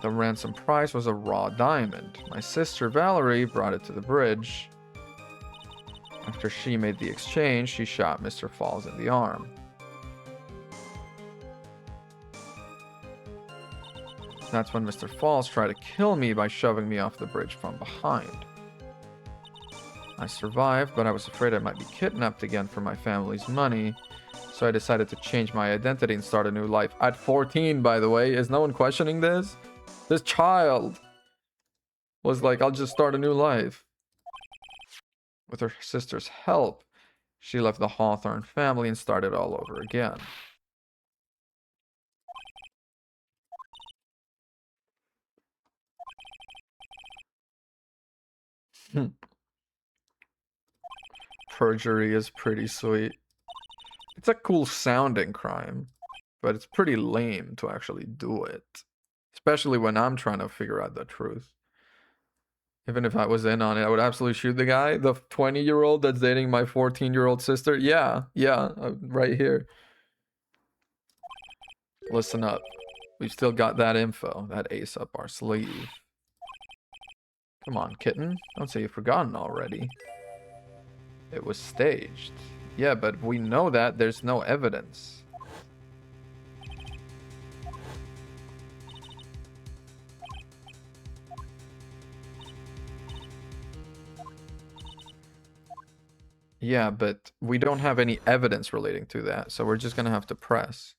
The ransom price was a raw diamond. My sister Valerie brought it to the bridge. After she made the exchange, she shot Mr. Falls in the arm. That's when Mr. Falls tried to kill me by shoving me off the bridge from behind. I survived, but I was afraid I might be kidnapped again for my family's money, so I decided to change my identity and start a new life. At 14, by the way. Is no one questioning this? This child was like, I'll just start a new life. With her sister's help, she left the Hawthorne family and started all over again. Perjury is pretty sweet. It's a cool sounding crime, but it's pretty lame to actually do it. Especially when I'm trying to figure out the truth. Even if I was in on it, I would absolutely shoot the guy. The 20-year-old that's dating my 14-year-old sister. Yeah, right here. Listen up. We've still got that info, that ace up our sleeve. Come on, kitten. Don't say you've forgotten already. It was staged. Yeah, but we know that there's no evidence. Yeah, but we don't have any evidence relating to that, so we're just gonna have to press.